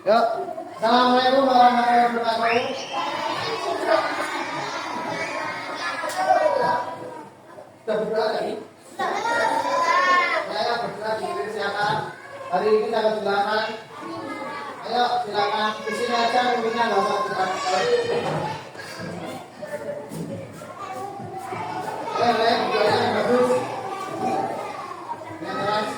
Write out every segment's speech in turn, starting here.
Yuk. Assalamualaikum warahmatullahi wabarakatuh. Sudah berdoa tadi? Ayo berdoa diri silakan. Hari ini tanggal 8. Ayo silakan di sini aja mungkinnya nggak usah berdoa. Ayo berdoa yang bagus. Yang keras.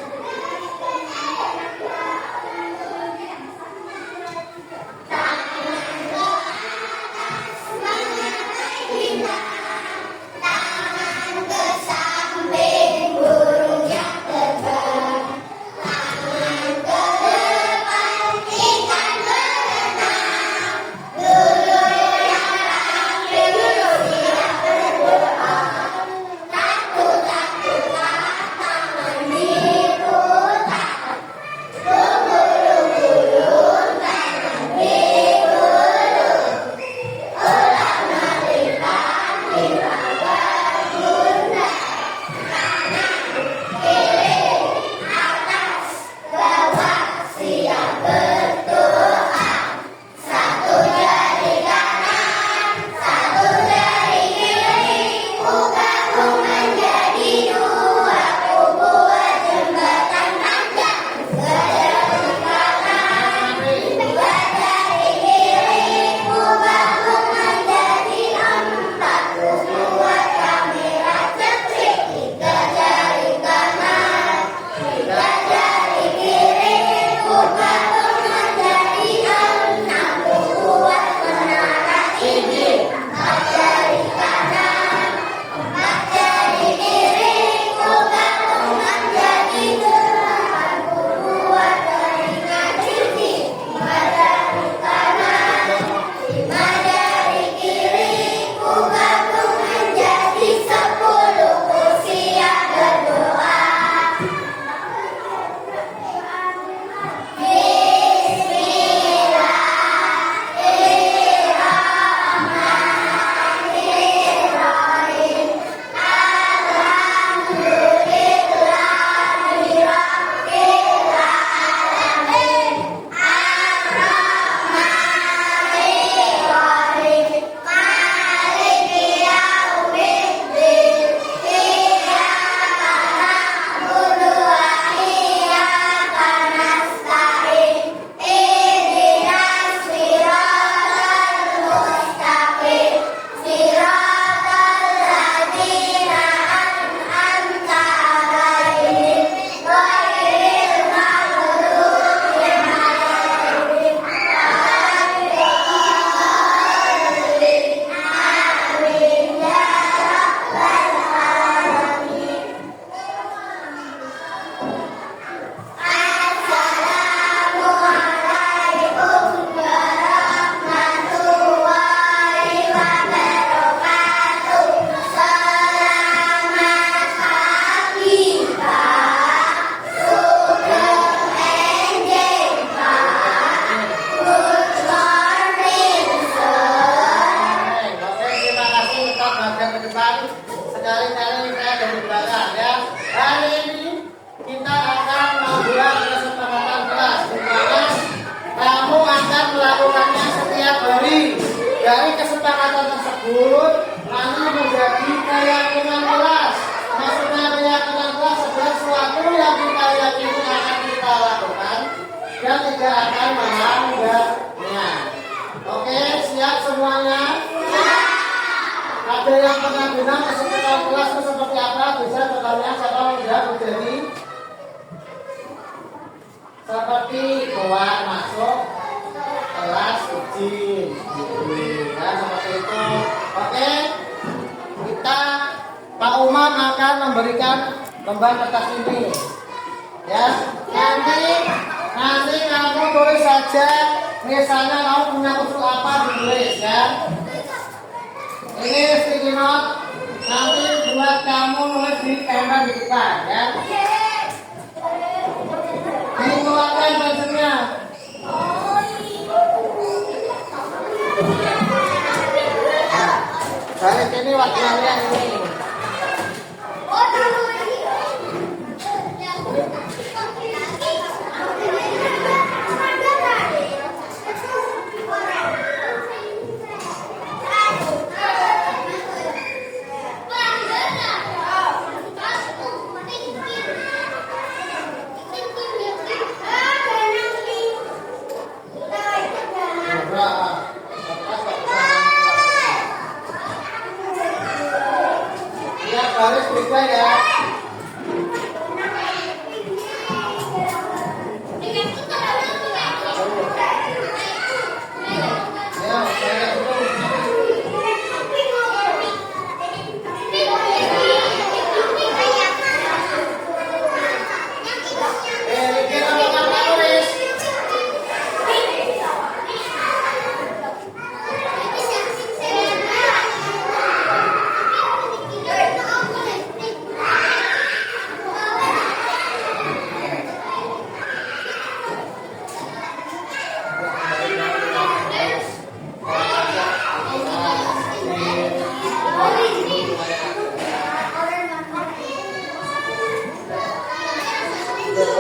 Sekali-kali saya dari belakang ya. Hari ini kita akan membuat kesepakatan kelas di mana kamu akan melakukannya setiap hari. Dari kesepakatan tersebut nanti menjadi keyakinan kelas. Maksudnya keyakinan kelas adalah sesuatu yang kita yakini akan kita lakukan dan tidak akan melanggarnya. Oke, siap semuanya? Ada yang pernah bilang kesepakatan kelas itu seperti apa? Bisa bertanya siapa yang sudah menjadi seperti keluar masuk kelas izin, ya seperti itu. Oke, kita Pak Umar akan memberikan lembar kertas ini, ya. Nanti kamu tulis saja, misalnya kamu punya usul apa ditulis, ya. Ini sticky note, nanti buat kamu nulis di pena di depan, ya. Dikeluarkan pensilnya. Dari sini waktunya ini.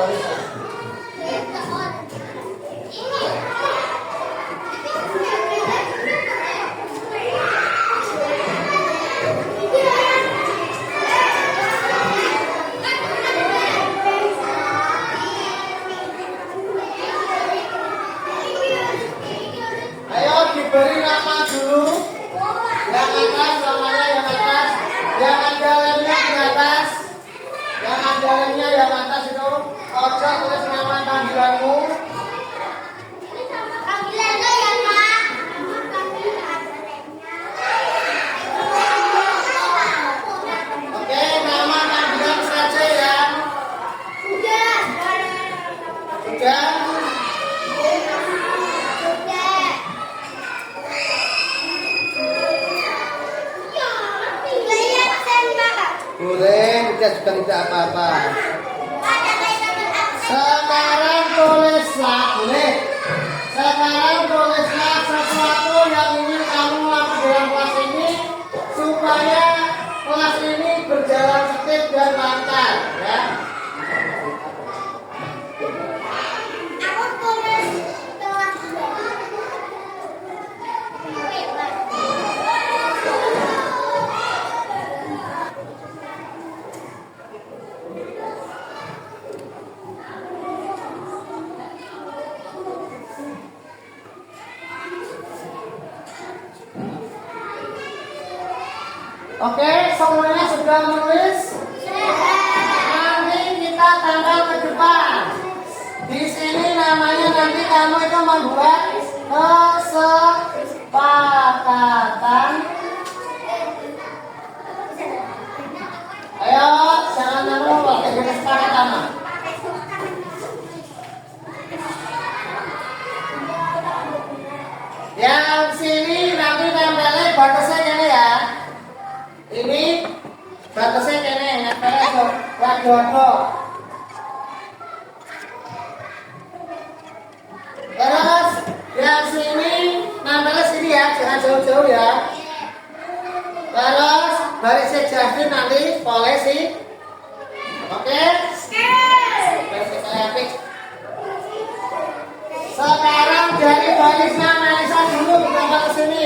bisa. Ayo diberi nama dulu. Yang atas namanya yang atas. Yang jalannya di atas. Yang jalannya yang atas itu. Ojo tulis nama panggilanmu. Panggilannya ya, Pak. Oke, nama panggilan saja ya. Sudah. Sudah. Boleh, udah juga tidak apa-apa. Sekarang tulislah, boleh. Sekarang tulislah sesuatu yang ingin kamu lakukan dalam kelas ini supaya kelas ini berjalan tertib dan lancar, ya. Aku tulis kelas. Oke, semuanya sudah menulis? Nanti kita tanggal ke depan. Di sini namanya nanti kamu itu membuat kesepakatan. Ayo, jangan kamu pakai kesepakatan. Yang sini nanti tempelnya batasnya gini ya. Ini batasnya kene, nempelnya wadodo. Terus yang sini nempelnya sini ya, jangan jauh-jauh ya. Terus barisnya jadi nanti polisi. Oke? Barisnya saya apik. Sekarang dari barisnya Melisa dulu ditambah ke sini.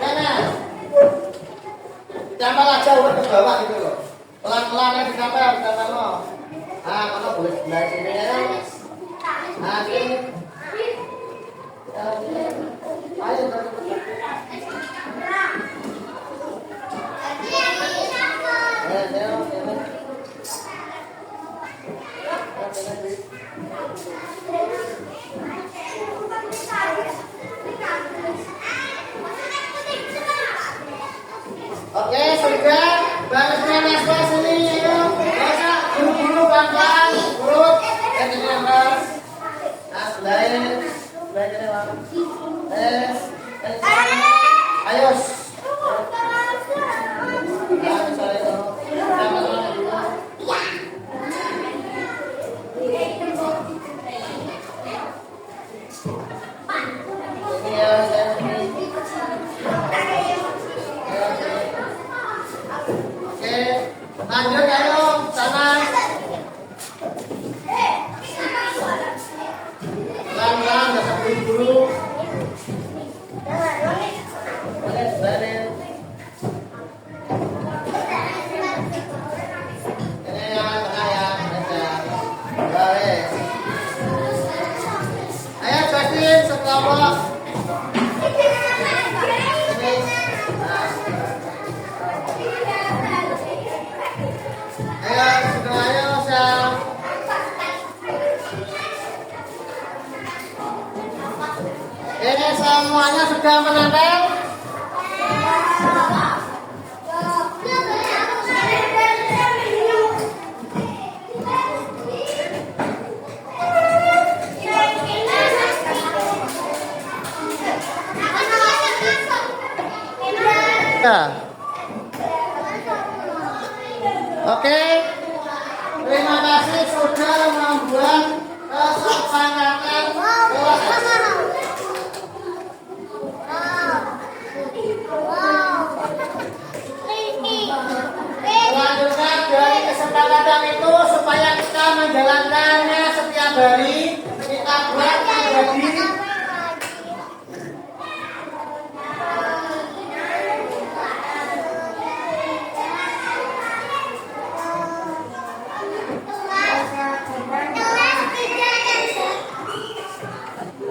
Kene. Ditambah aja udah ke bawah gitu loh. Pelan-pelan ya ditambah no. Ah, mana boleh sebelah sini ya. Nah, sini. Ayo. Oke, sudah. Barisnya Naswa sini ya. Masa buru-buru pelan-pelan, urut. Ini Mas. Lain. Ayo. Lanjut ayo sana. Pelan-pelan, jangan buru-buru. Baris. Ini yang tengah ya. Baris. Ayo Justin, sekelompok. Ayo, sudah ayo, Sam. Ini semuanya sudah menempel. Ya. Oke. Terima kasih sudah membuat kesepakatan. Melanjutkan dari kesepakatan itu supaya kita menjalankan dari kita buat menjadi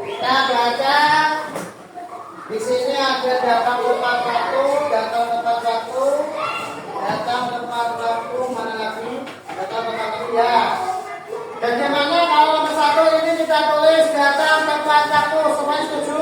kita baca di sini ada datang tepat waktu, datang tepat waktu, datang tepat waktu, mana lagi? Datang tepat waktu ya. Bagaimana kalau nomor 1 ini kita tulis datang tepat waktu, semua setuju?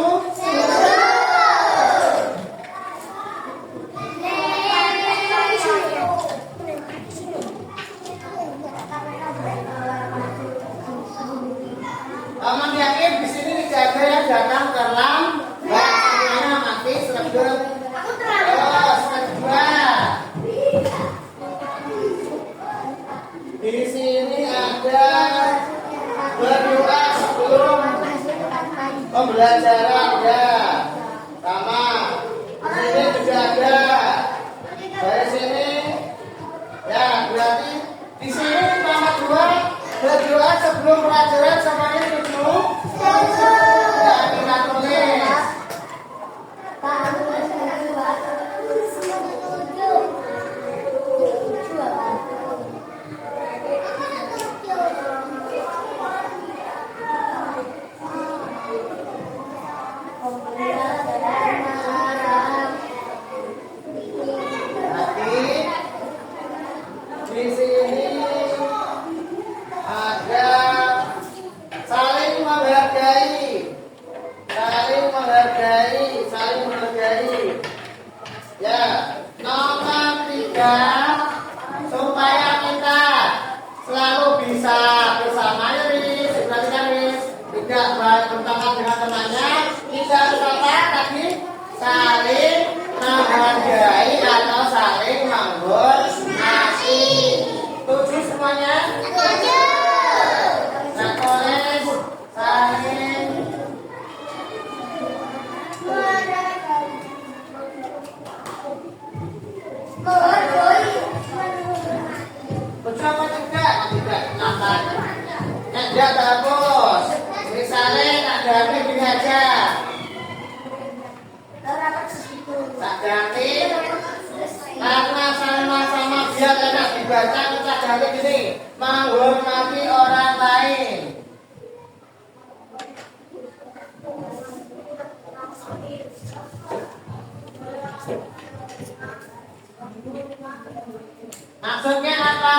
Aman yakin di sini tidak ada yang datang terlambat, semuanya mati selebgram. Oh, kedua. Di sini ada berdoa sebelum pembelajaran ya, sama. Di sini juga ada. Dari sini, ya berarti di sini nomor 2 berdoa sebelum pelajaran semuanya setuju. Ya kita tulis. Di sini ada saling menghargai, saling menghargai, saling menghargai. Ya, nomor 3 supaya kita selalu bisa bersama Iris, perhatikan Iris, tidak bertemu dengan temannya, kita harus apa tadi? Saling menghargai atau saling menghormati. Setuju semuanya? Nah, tulis saling setuju apa tidak? Tidak, kenapa? Tidak bagus. Misalnya ada gini aja. Tak ganti karena sama-sama biar enak dibaca, kita ganti gini, menghormati orang lain. Maksudnya apa?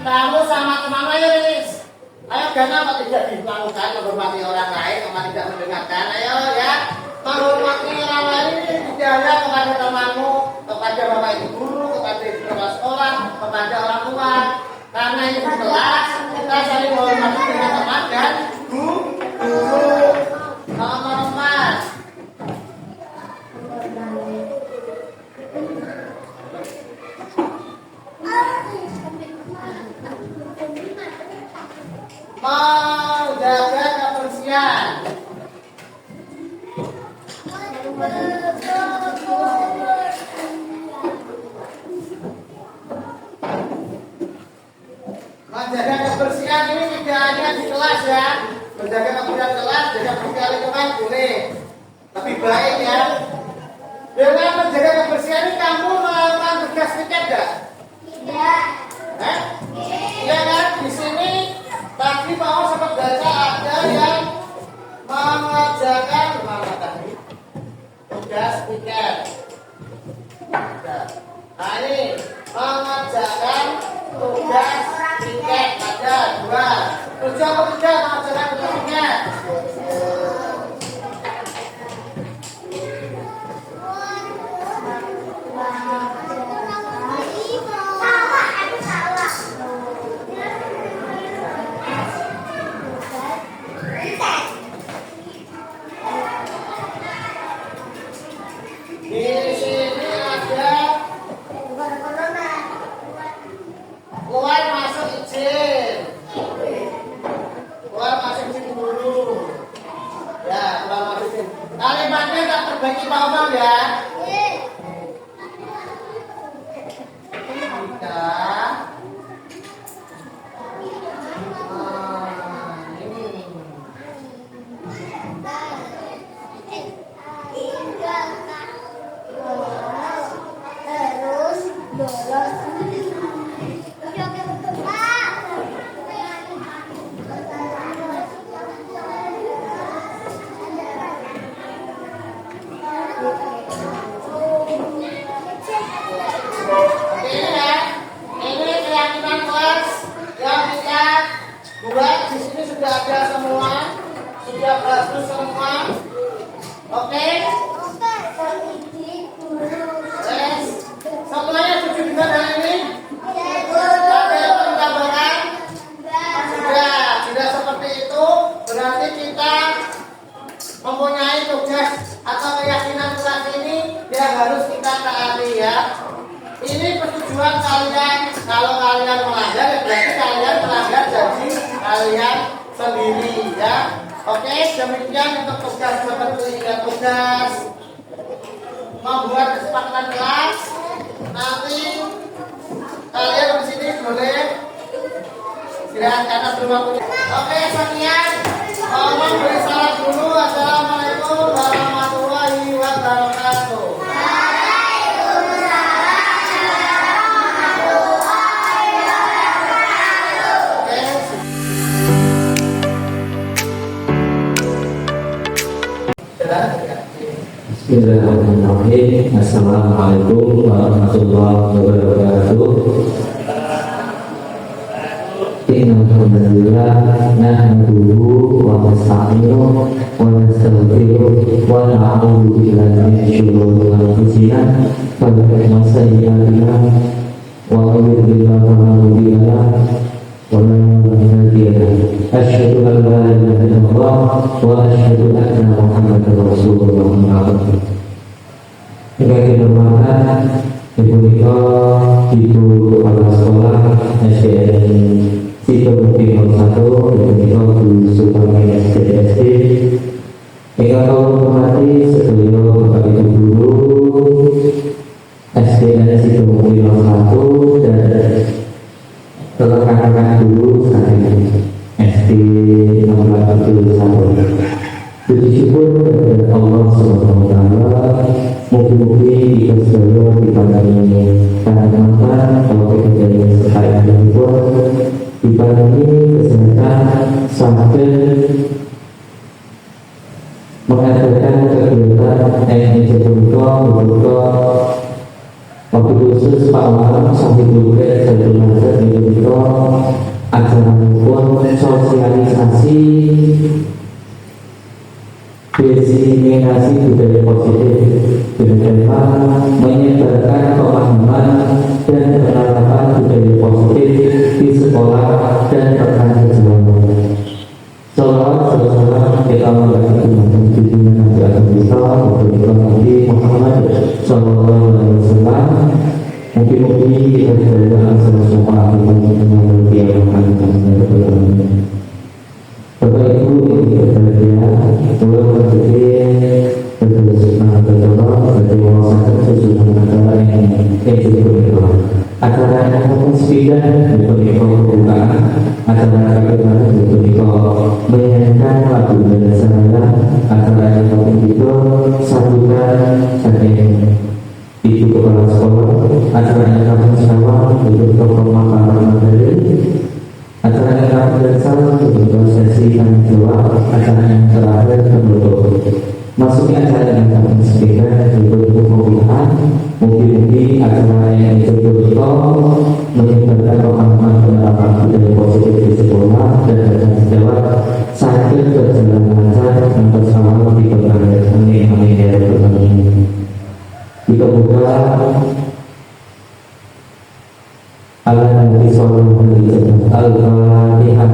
Kamu sama teman Iris, ayo kenapa tidak dilakukan menghormati orang lain, kenapa tidak mendengarkan? Ayo ya, menghormati orang lain ini tidak hanya kepada temanmu, kepada bapak ibu guru, kepada ibu kepala sekolah, kepada orang tua. Karena ini kelas, kita saling menghormati dengan teman dan guru. Nomor 4. Menjaga kebersihan. Menjaga kebersihan ini tidak hanya di kelas ya. Menjaga kebersihan kelas, jaga kebersihan lingkungan boleh. Lebih baik ya. Dengan menjaga kebersihan ini kamu melakukan tugas piket enggak? Tidak. Iya kan? Di sini tadi mau sempat baca ada yang mengerjakan mana tadi? Tugas piket. Nah ini mengerjakan tugas piket ada 2. Tujuh atau tidak mengerjakan tugas piket? Di sini ada keluar masuk izin. Keluar masuk izin dulu. Ya, keluar masuk izin. Kalimatnya tak terbagi Pak Omar ya. Kita ini Buat di sini sudah ada semua, sudah bagus semua. Oke? Yes. Semuanya setuju dengan hal ini? Ada yang menambahkan? Sudah seperti itu. Berarti kita mempunyai tugas atau keyakinan kelas ini yang harus kita taati ya. Ini persetujuan kalian. Kalau kalian melanggar, berarti kalian melanggar janji kalian sendiri ya. Oke, demikian untuk tugas seperti ya, tugas membuat kesepakatan kelas. Nanti kalian di sini boleh istirahat karena belum waktu. Oke, sekian. Mohon beri salam dulu. Assalamualaikum warahmatullahi wabarakatuh. Bismillahirrahmanirrahim. Assalamualaikum warahmatullahi wabarakatuh. Innalhamdulillah nahmaduhu wa nasta'inuhu wa nastaghfiruh wa na'udzu billahi min shururi anfusina wa min sayyi'ati a'malina wa may yahdihillahu fala mudilla lahu wa man yudlil asyhadu an la ilaha illallah wa asyhadu anna muhammadar rasulullah. Sebagai bermakna Ibu Niko, Ibu Kepala Sekolah SDN Sidomukti 01, Ibu Niko Bu Supami SDSD, Eka kau hormati sedaya Bapak Ibu Guru SDN Sidomukti 01 dan rekan-rekan guru saya SD 671. Puji syukur kepada Allah Subhanahu wa Ta'ala. Mungkin-mungkin kita sedaya di pada ini karena manfaat kalau kita jadi sekali dan buat di pada ini kesehatan sampai mengadakan kegiatan NIC berupa waktu khusus Pak Malam sampai juga saya belajar di berupa acara pun sosialisasi diseminasi budaya positif dengan tema menyebarkan pemahaman dan penerapan budaya positif di sekolah dan rekan sejawat. Salawat salam kita membagi dengan junjungan Nabi Agung kita Nabi Muhammad Sallallahu Alaihi Wasallam. Mungkin-mungkin kita diberikan sama-sama dengan dia Muhammad. Bapak Ibu yang berbahagia, Tuhan berpikir berdoa berdoa sesuatu acara yang berdoa. Acara yang menginspirasi berdoa pembukaan, acara bagaimana berdoa menyanyikan lagu dan saya, acara yang paling itu sambutan dari Ibu Kepala Sekolah, acara yang kami sama untuk pemaparan materi. Acara yang terakhir dan salah untuk sesi tanya jawab. Acara yang terakhir penutup. Masuknya acara yang kami sepeda untuk pemilihan. Mungkin-mungkin acara yang disebut menyebarkan pemahaman penerapan budaya positif di sekolah dan tanya jawab sambil berjalan lancar tanpa salah di berbagai amin ya rabbal alamin. Kita buka Allah Nabi Sallallahu Alaihi Wasallam Al-Fatihah.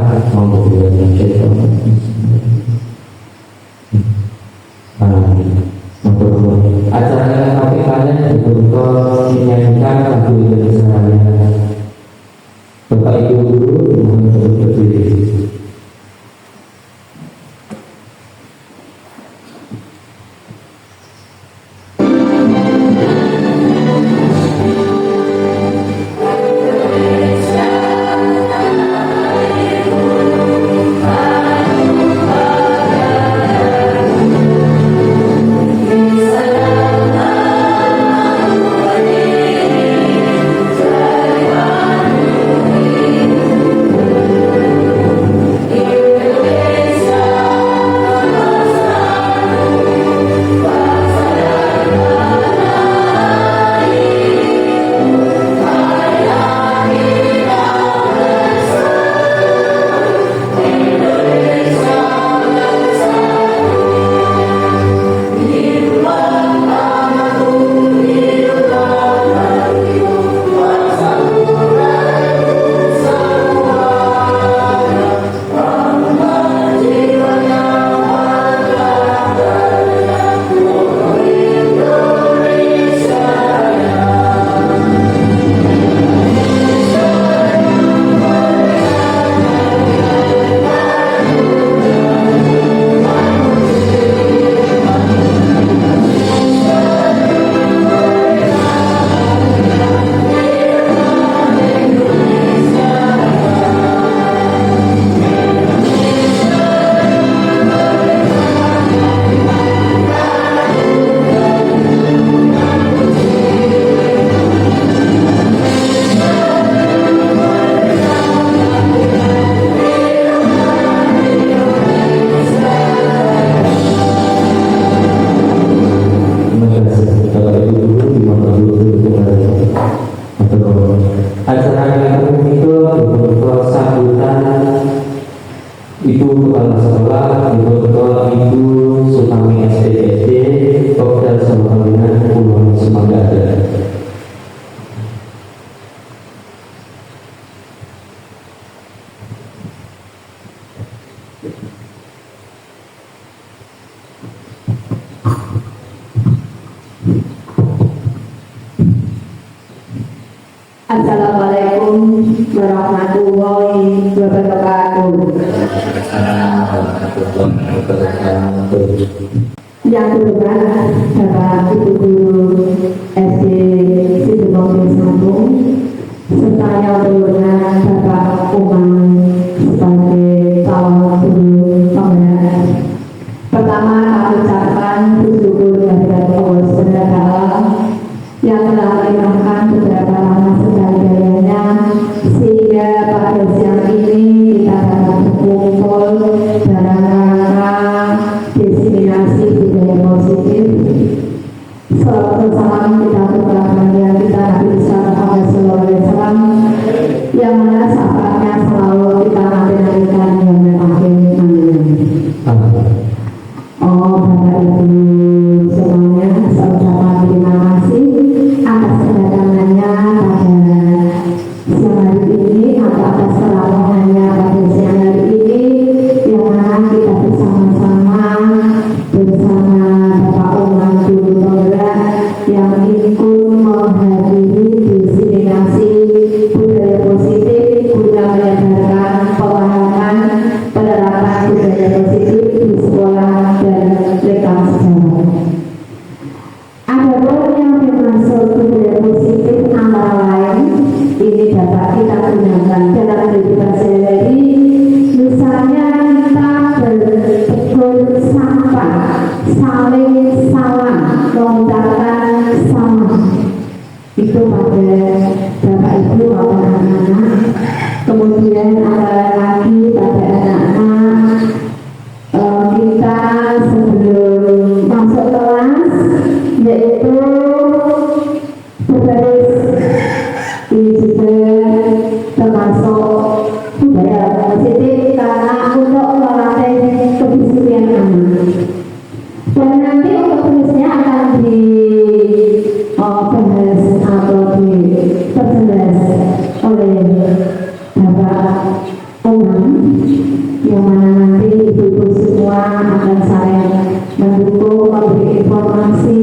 Ibu Kepala Sekolah, Ibu Ketua, Ibu Sutami SDSD, Kopdar Samaringan, Pulau Semanggaada. Assalamualaikum warahmatullahi wabarakatuh. Yang terhormat Bapak Ibu Guru SD Sidomorjo Sambung, serta yang terhormat Bapak Umang sebagai calon guru pembina. Pertama, kami ucapkan bersyukur kehadirat Allah SWT yang telah melimpahkan beberapa rahmat segala-galanya sehingga pada siang ini kita dapat berkumpul dalam rangka diseminasi budaya positif. Salawat dan salam kita kepada baginda kita Nabi besar Muhammad SAW yang mana sahabatnya selalu kita nanti-nantikan yang akhir. Amin. Oh, Bapak Ibu semuanya, saya ucapkan terima kasih atas kedatangannya pada siang hari ini atau atas kerawahannya pada siang hari ini, yang mana kita bersama-sama bersama Bapak Umar Guru Pembina yang ikut menghadiri diseminasi budaya positif guna menyadarkan pemahaman penerapan budaya positif di sekolah dan lekang sejarah. Adapun yang dimaksud budaya positif antara lain ini dapat kita gunakan dalam kehidupan sehari-hari. Misalnya kita bertegur sapa, saling salam, mengucapkan salam itu pada Bapak Ibu maupun anak-anak. Kemudian ada lagi pada anak-anak, kita sebelum masuk kelas yaitu berbaris. Ini juga termasuk budaya positif karena untuk melatih kedisiplinan anak. Dan nanti untuk tulisnya akan dibahas atau diperjelas oleh Bapak Umam, yang mana nanti ibu-ibu semua akan saling mendukung, memberi informasi,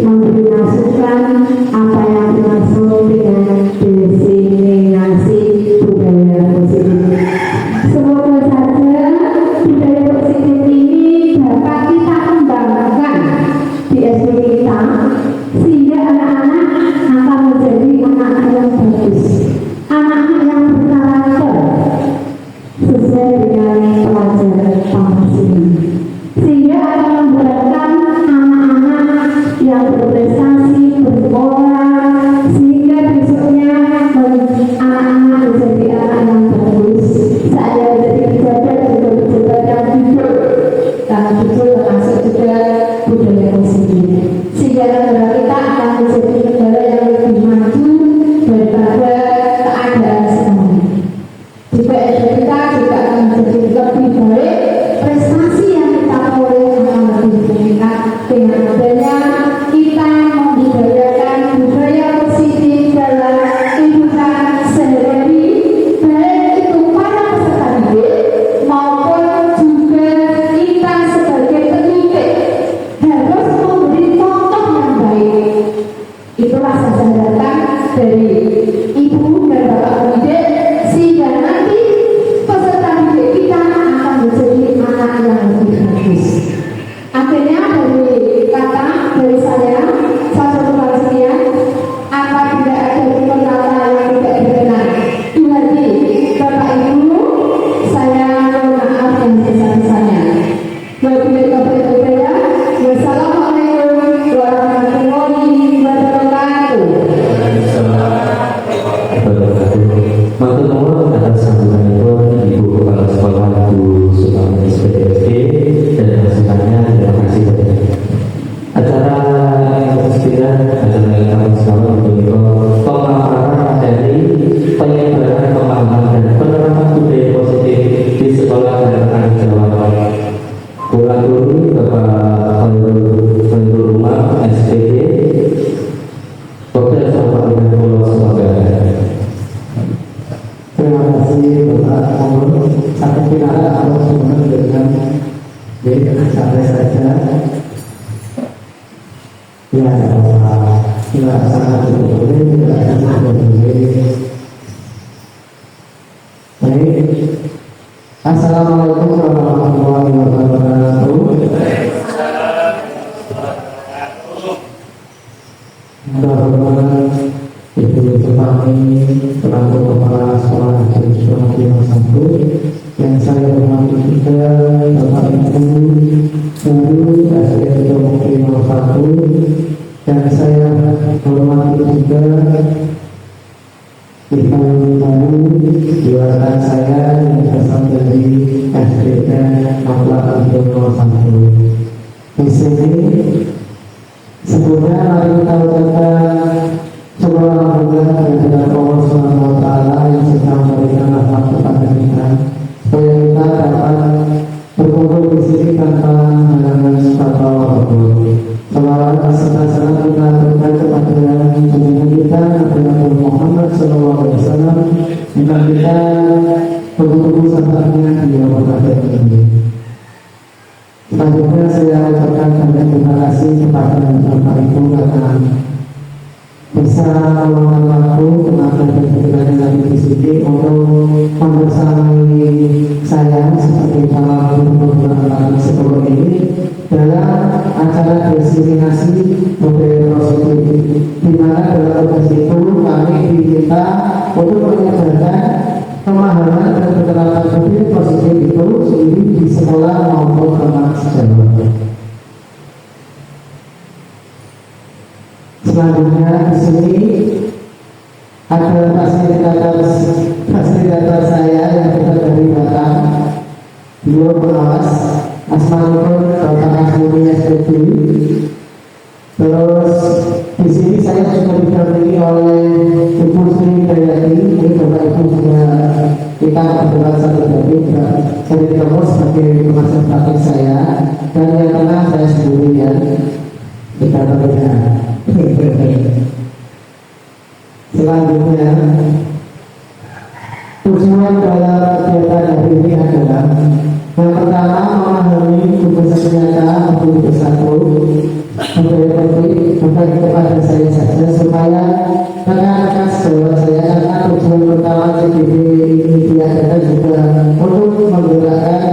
memberi masukan apa yang dimaksud dengan diseminasi budaya positif. Semoga saja budaya positif ini dapat kita kembangkan di SD kita sehingga anak-anak akan menjadi anak-anak yang bagus, anak-anak yang berkarakter sesuai dengan pelajaran Pancasila, sehingga akan membuatkan anak-anak yang berprestasi, bermoral, sehingga besoknya anak-anak menjadi anak yang bagus. Saya menjadi pejabat juga pejabat yang jujur, dan jujur termasuk juga budaya positif, sehingga negara kita akan menjadi negara yang lebih maju daripada keadaan sekarang. Juga kita juga akan menjadi lebih baik, prestasi yang kita peroleh akan lebih meningkat dengan adanya kita mungkin ada atau sebenarnya dengan jadi sampai saja ya tidak sangat boleh tidak sangat boleh. Baik, assalamualaikum warahmatullahi wabarakatuh. Mudah-mudahan Ibu kami selaku kepala sekolah Islam Kelas 1 yang saya hormati juga Bapak Ibu guru SD Kelas 1 dan saya hormati juga Ibu guru diwakilkan saya yang berasal dari SDK Kelas 1. Di sini sebelumnya mari kita ucapkan semoga alhamdulillah Allah Subhanahu wa taala yang sedang memberikan rahmat kepada kita supaya kita dapat berkumpul di sini tanpa halangan atau apapun. Salawat serta salam kita berikan kepada junjungan kita Nabi Muhammad SAW yang kita berkumpul sahabatnya di awal ini. Selanjutnya saya ucapkan banyak terima kasih kepada Bapak Ibu karena bisa meluangkan waktu tenaga dan pikiran yang di sini untuk membersamai saya sebagai kepala pembangunan sekolah ini dalam acara diseminasi budaya positif, di mana dalam tugas itu kami diminta untuk menyebarkan pemahaman dan penerapan budaya positif itu sendiri di sekolah maupun tempat sejauh. Selanjutnya di sini ada fasilitator saya yang kita dari Batam, beliau pengawas Asmanul Bapak Asmuni SPB. Terus di sini saya juga didampingi oleh Ibu Sri Dayati, ini Bapak Ibu juga kita berdebat satu dari saya diterima sebagai penasihat praktik saya dan yang tengah saya sendirian kita berbeda. Selanjutnya tujuan dalam kegiatan hari ini adalah yang pertama memahami tugas nyata untuk bersatu budaya politik bukan kepada saya saja supaya rekan-rekan sejawat saya karena tujuan pertama CDB ini diadakan juga untuk menggerakkan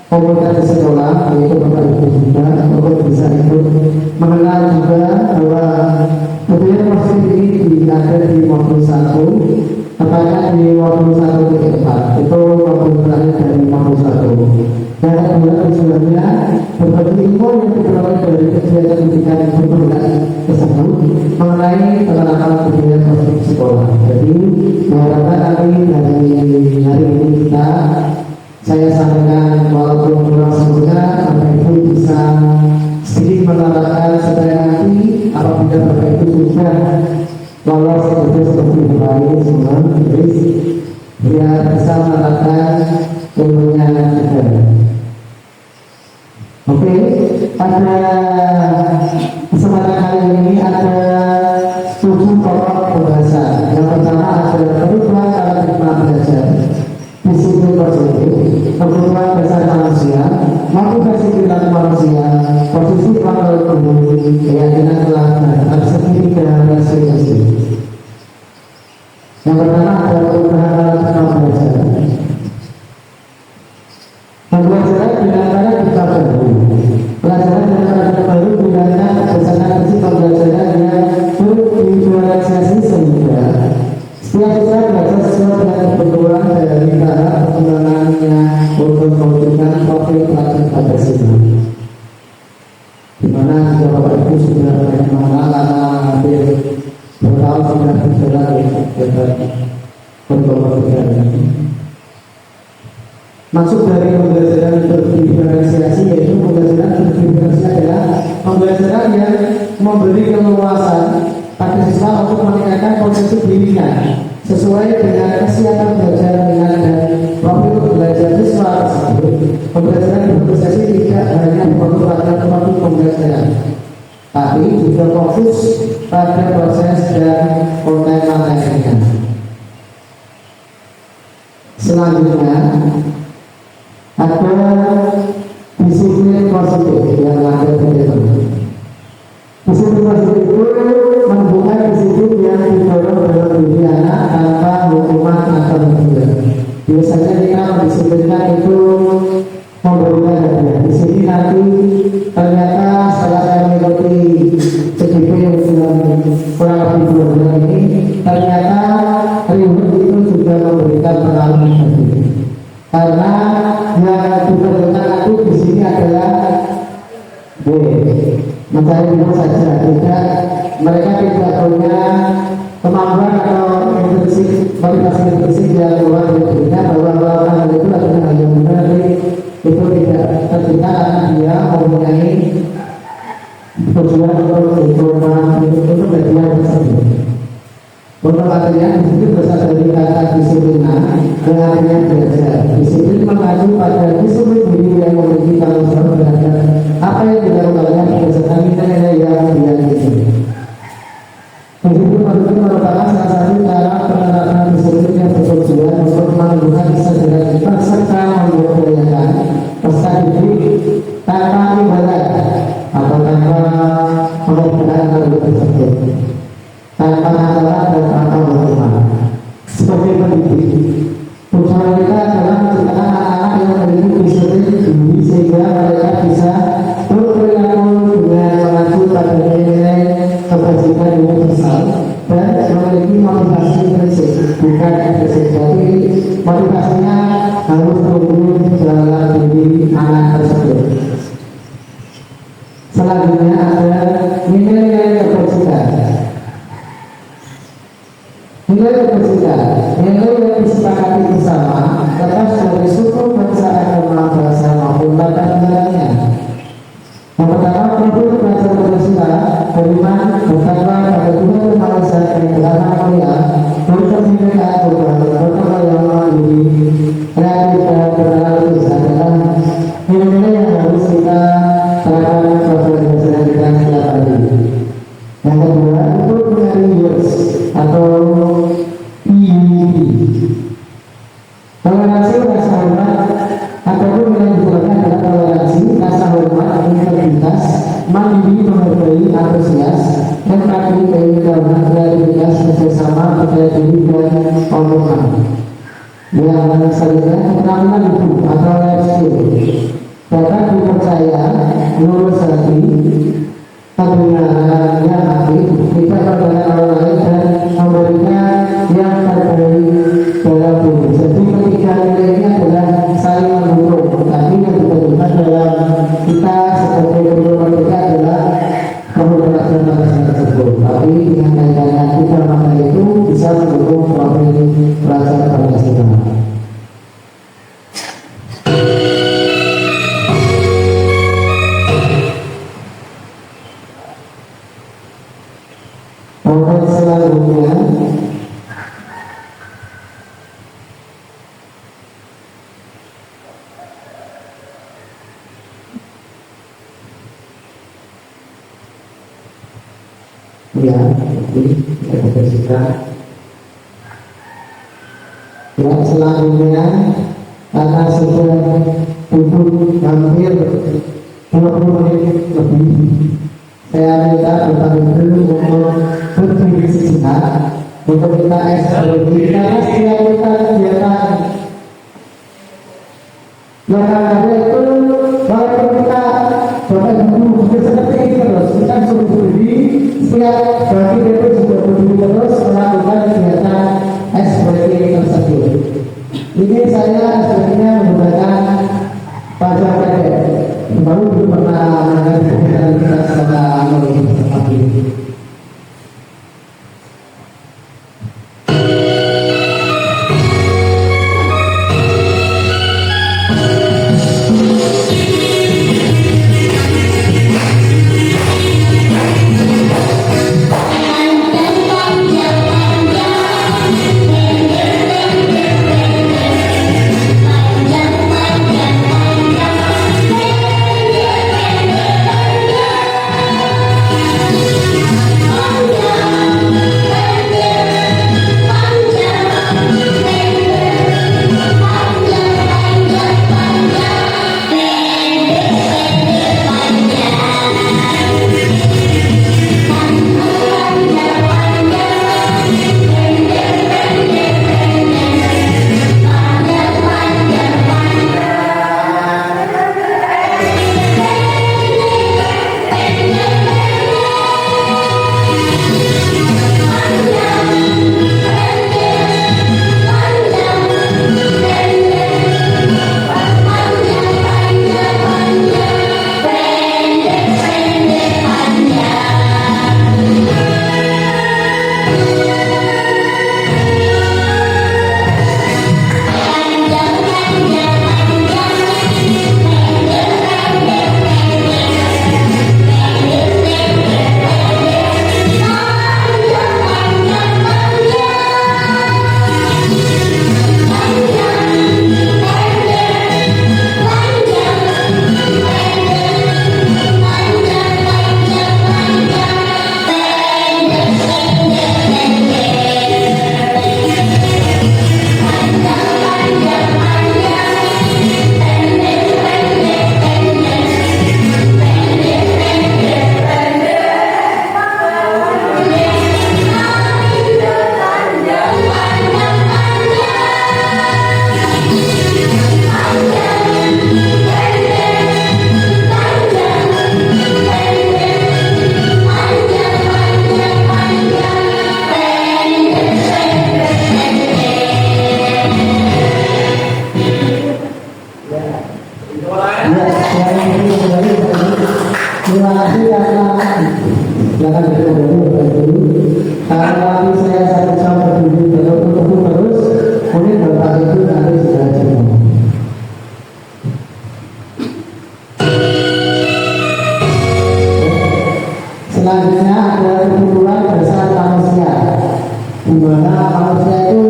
komunitas di sekolah yaitu Bapak Ibu juga untuk bisa ikut mengenal juga bahwa budaya positif ini ada di modul 1, tepatnya di modul 1 ke 4 itu modul terakhir dari modul 1. Dan kedua tujuannya berbagi info yang diperoleh dari kegiatan pendidikan berbagai tersebut mengenai penerapan budaya positif sekolah. Jadi diharapkan nanti dari hari ini kita saya sampaikan walaupun kurang sempurna, Bapak Ibu bisa sedikit menerapkan supaya nanti apabila Bapak Ibu sudah lolos seperti baik semua, biar bisa menerapkan ilmunya juga. Oke, pada kesempatan kali ini ada 7 pokok pembahasan. Yang pertama adalah perubahan paradigma belajar, disiplin positif, kebutuhan dasar manusia, motivasi perilaku manusia, posisi kontrol tubuh, keyakinan teladan, segitiga hasil. Yang pertama adalah perubahan paradigma belajar. Pembelajaran dengan cara kita baru. Pelajaran dengan cara baru gunanya berdasarkan prinsip pembelajaran yang berindividualisasi sehingga setiap kita belajar sesuai dengan kebutuhan dari cara perkembangannya untuk mewujudkan profil pelajar pada sini. Di mana jika Bapak Ibu sudah banyak mengenal karena hampir bertahun sudah berjalan berkomunikasi ini. Maksud dari pembelajaran berdiferensiasi yaitu pembelajaran berdiferensiasi adalah pembelajaran yang memberi keluasan pada siswa untuk meningkatkan potensi dirinya sesuai dengan kesiapan belajar minat dan profil belajar siswa tersebut. Pembelajaran berdiferensiasi tidak hanya fokus pada topik pembelajaran, tapi juga fokus pada proses dan konten materinya. Selanjutnya ada disiplin positif yang ada di dalam. Disiplin positif itu membuka disiplin yang didorong dalam diri anak tanpa hukuman atau hukuman. Biasanya kita mendisiplinkan itu memberikan hadiah. Di sini nanti ternyata setelah saya mengikuti CDP yang kurang lebih 2 bulan ini, ternyata ribut itu juga memberikan pengalaman hadiah. Karena yang diperlukan aku di sini adalah mencari ilmu saja, tidak mereka tidak punya kemampuan atau motivasi intrinsik yang luar biasa bahwa hal itu adalah hal yang benar, itu tidak tercipta karena dia mempunyai tujuan untuk bagian tersebut. Untuk artinya disiplin berasal dari kata disiplina yang artinya belajar. Disiplin mengacu pada disiplin diri yang memiliki tanggung jawab terhadap apa yang dilakukannya berdasarkan nilai yang dimiliki. Disiplin merupakan salah satu cara penerapan disiplin yang bertujuan untuk menumbuhkan kesadaran kita serta membudayakan pesan didik tanpa imbalan atau tanpa pengorbanan hal tersebut, tanpa masalah dan tanpa hukuman. Sebagai pendidik, tujuan kita adalah menciptakan anak-anak yang memiliki disiplin diri sehingga mereka bisa berperilaku dengan mengacu pada nilai kebajikan yang besar dan memiliki motivasi prinsip, bukan prinsip. Jadi motivasinya harus tumbuh dalam diri anak tersebut. Selanjutnya ada nilai-nilai kebajikan. Nilai kebajikan, nilai yang disepakati bersama lepas dari suku, bangsa, agama, bahasa maupun latar belakangnya. Yang pertama, produk belajar Pancasila, beriman, bertakwa pada Tuhan Yang Maha Esa dan beragama mulia, berkebinekaan tunggal, bertakwa yang mandiri, kreatif dan berlalu adalah nilai-nilai yang harus kita terapkan pada belajar kita setiap hari. Yang kedua, itu religius atau IUD. Toleransi rasa hormat ataupun yang dikeluarkan adalah toleransi rasa hormat, integritas, mandiri, menghargai, antusias, empati, keindahan, kreativitas, kerjasama, percaya diri dan komitmen. Yang selanjutnya keterampilan hidup atau life skill, dapat dipercaya, lurus hati, kebenaran yang aktif, tidak membantu orang lain dan memberikan yang terbaik dalam diri. Jadi ketiga nilai ini adalah saling mendukung, tapi yang dibutuhkan dalam kita sebagai guru mereka adalah kemudahan tersebut. Tapi dengan kaitannya kita maka itu bisa mendukung profil pelajar Pancasila. Untuk selanjutnya ya, kita cerita. Ya, selanjutnya karena sudah duduk hampir 20 menit lebih, saya minta Bapak Ibu untuk berdiri sejenak untuk kita eksplorasi karena setiap kita kegiatan yang ada itu walaupun kita Bapak Ibu seperti ini terus kita suruh berdiri, setiap bagi itu juga berdiri terus melakukan kegiatan ekspresi tersebut. Ini saya sebenarnya menggunakan pajak pendek, baru belum pernah mengenai kegiatan kita secara seperti ini. Panjang, panjang, panjang, silakan berdiri. Kalau nanti saya satu jam berdiri terus, kemudian bapak itu nanti sudah jenuh. Selanjutnya ada kebutuhan dasar manusia, di mana manusia itu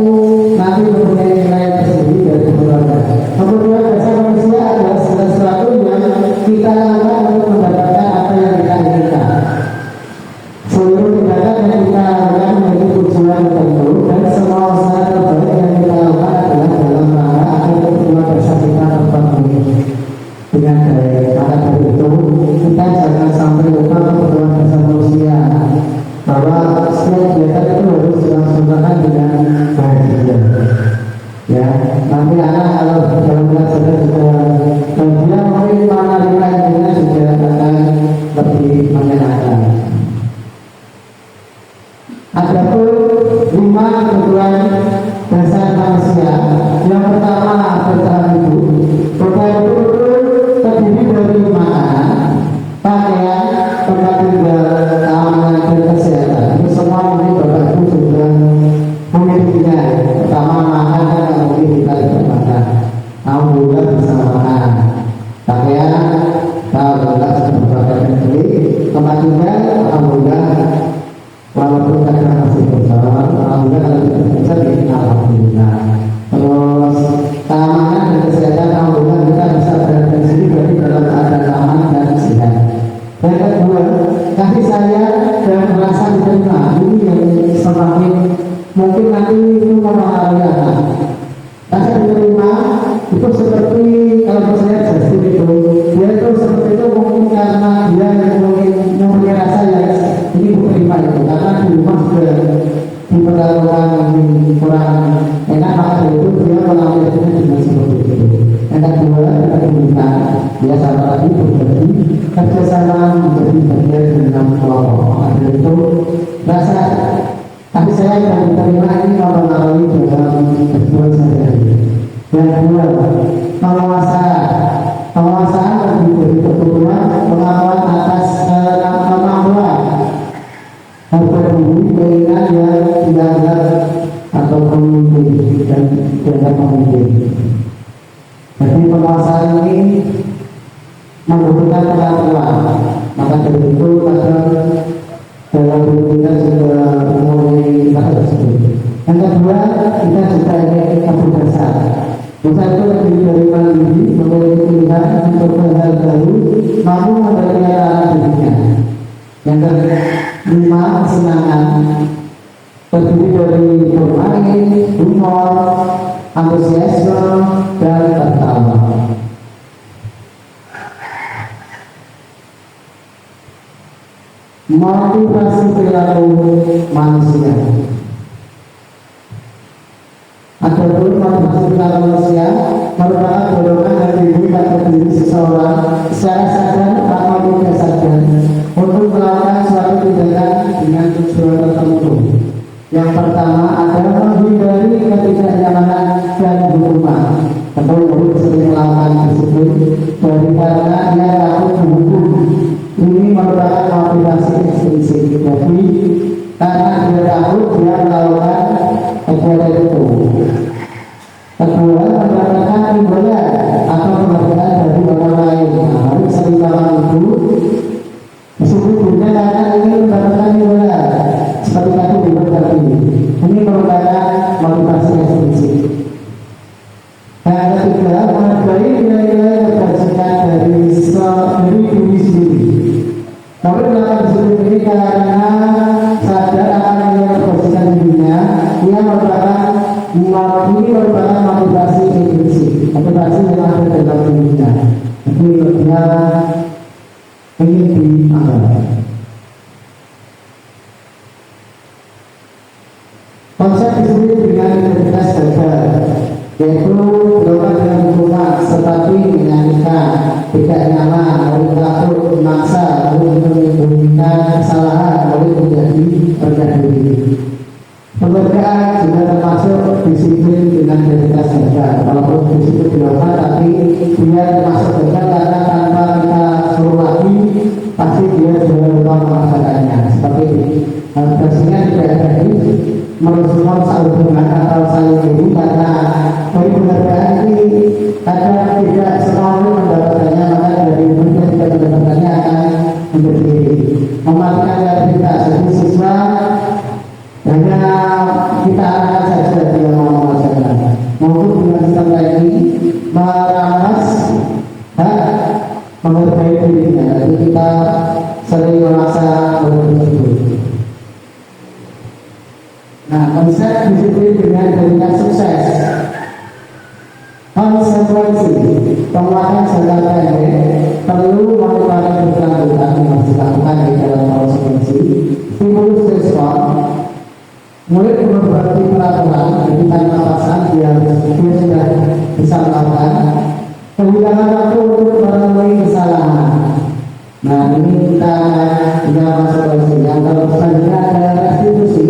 nanti mempunyai nilai tersendiri dari keluarga. Kebutuhan dasar manusia adalah sesuatu yang kita lakukan untuk mendapatkan apa yang kita inginkan. Seluruh tindakan yang kita lakukan memiliki tujuan tertentu, dan semua usaha terbaik yang kita lakukan adalah dalam rangka agar kebutuhan dasar kita terpenuhi dengan baik. Maka dari itu kita jangan sampai lupa kebutuhan dasar manusia, bahwa setiap kegiatan itu harus dilaksanakan dengan bahagia. Ya, nanti anak kalau dalam pelajaran juga dia mungkin menariknya juga akan lebih menyenangkan. Adapun 5 kebutuhan dasar manusia. Yang pertama bertahan hidup. Bertahan hidup terdiri dari makanan, pakaian, tempat tinggal, keamanan, dan kesehatan. Ini semua mungkin Bapak Ibu sudah memilikinya. Pertama makan kan mungkin kita tidak makan. Alhamdulillah bisa makan. Pakaian, alhamdulillah sudah berpakaian sendiri. Tempat tinggal, alhamdulillah. Walaupun kadang masih bersama, alhamdulillah kalau tidak bisa, alhamdulillah. Terus keamanan dan kesehatan, alhamdulillah kita bisa berada di sini berarti dalam keadaan aman dan sehat. Yang kedua, kasih sayang dan merasa diterima. Ini yang semakin mungkin nanti itu mempengaruhi anak. Rasa diterima itu seperti kalau saya jadi itu, dia itu seperti itu mungkin karena dia yang mungkin mempunyai rasa yang ini diterima itu, karena di rumah juga diperlakukan kurang enak, maka itu dia melampiaskannya dengan seperti itu. Yang kedua, kita dia sama lagi berbagi kerjasama menjadi bagian dengan kelompok. Maka itu rasa tapi saya yang diterima ini mempengaruhi dalam kehidupan sehari-hari. Yang kedua, penguasaan lebih dari kebutuhan, pengakuan atas kemampuan berbudi keinginan yang dianggap atau pemimpin dan dianggap pemimpin. Jadi penguasaan ini membutuhkan pengetahuan. Maka dari itu dalam diri kita juga memulai hal tersebut. Yang kedua, kita juga ingin kecerdasan. Kita itu lebih dari mandiri, memiliki pilihan untuk hal baru, mampu mengendalikan dirinya. Yang kelima, kesenangan. Terdiri dari bermain, humor, antusiasme, dan tertawa. Motivasi perilaku manusia. Adapun motivasi perilaku manusia merupakan dorongan dan diri pada diri seseorang secara sadar atau tidak sadar untuk melakukan suatu tindakan dengan tujuan tertentu. Yang pertama adalah menghindari ketidaknyamanan dan hukuman. Tentu ibu sering melakukan tersebut dari karena ia takut dihukum. Ini merupakan motivasi intrinsik. Jadi karena dia takut, dia melakukan kegiatan itu. Kedua, mendapatkan imbalan atau penghargaan dari orang lain. Harus sering melakukan itu. Sesungguhnya karena ingin mendapatkan imbalan seperti tadi diberkati. Ini merupakan motivasi intrinsik. Yang ketiga, menghargai nilai-nilai kebajikan dari diri sendiri. Tapi melakukan seperti ini karena sadar akan nilai kebajikan dirinya, ia merupakan motivasi intrinsik, motivasi yang ada dalam dirinya. Jadi dia ingin dianggap. Konsep disebut dengan identitas gagal, yaitu dorongan dengan hukuman seperti menyanyikan, tidak nyaman, lalu takut, memaksa, lalu menyembunyikan kesalahan, lalu menjadi rendah diri. Penghargaan juga termasuk disiplin dengan identitas gagal. Walaupun disiplin dilakukan, tapi dia termasuk gagal karena tanpa kita suruh lagi, pasti dia sudah lupa melaksanakannya. Seperti merespon hubungan atau saling ini, karena dari penghargaan ini kadang tidak selalu mendapatkannya, maka dari ibunya tidak mendapatkannya akan berdiri mematikan dari kita. Jadi siswa hanya kita arahkan saja dia mau mengajarkan, maupun dengan sistem lagi merampas hak menghargai dirinya. Jadi kita sering memaksa begitu. Nah, konsep disiplin dengan jaminan sukses, konsekuensi penguatan jangka pendek perlu monitoring berkelanjutan yang harus dilakukan di dalam konsekuensi stimulus respon. Murid berbagi peraturan, jadi tanpa paksaan dia sudah bisa melakukan penggunaan waktu untuk menemui kesalahan. Nah, ini kita tidak konsekuensi. Yang kalau selanjutnya ada restitusi,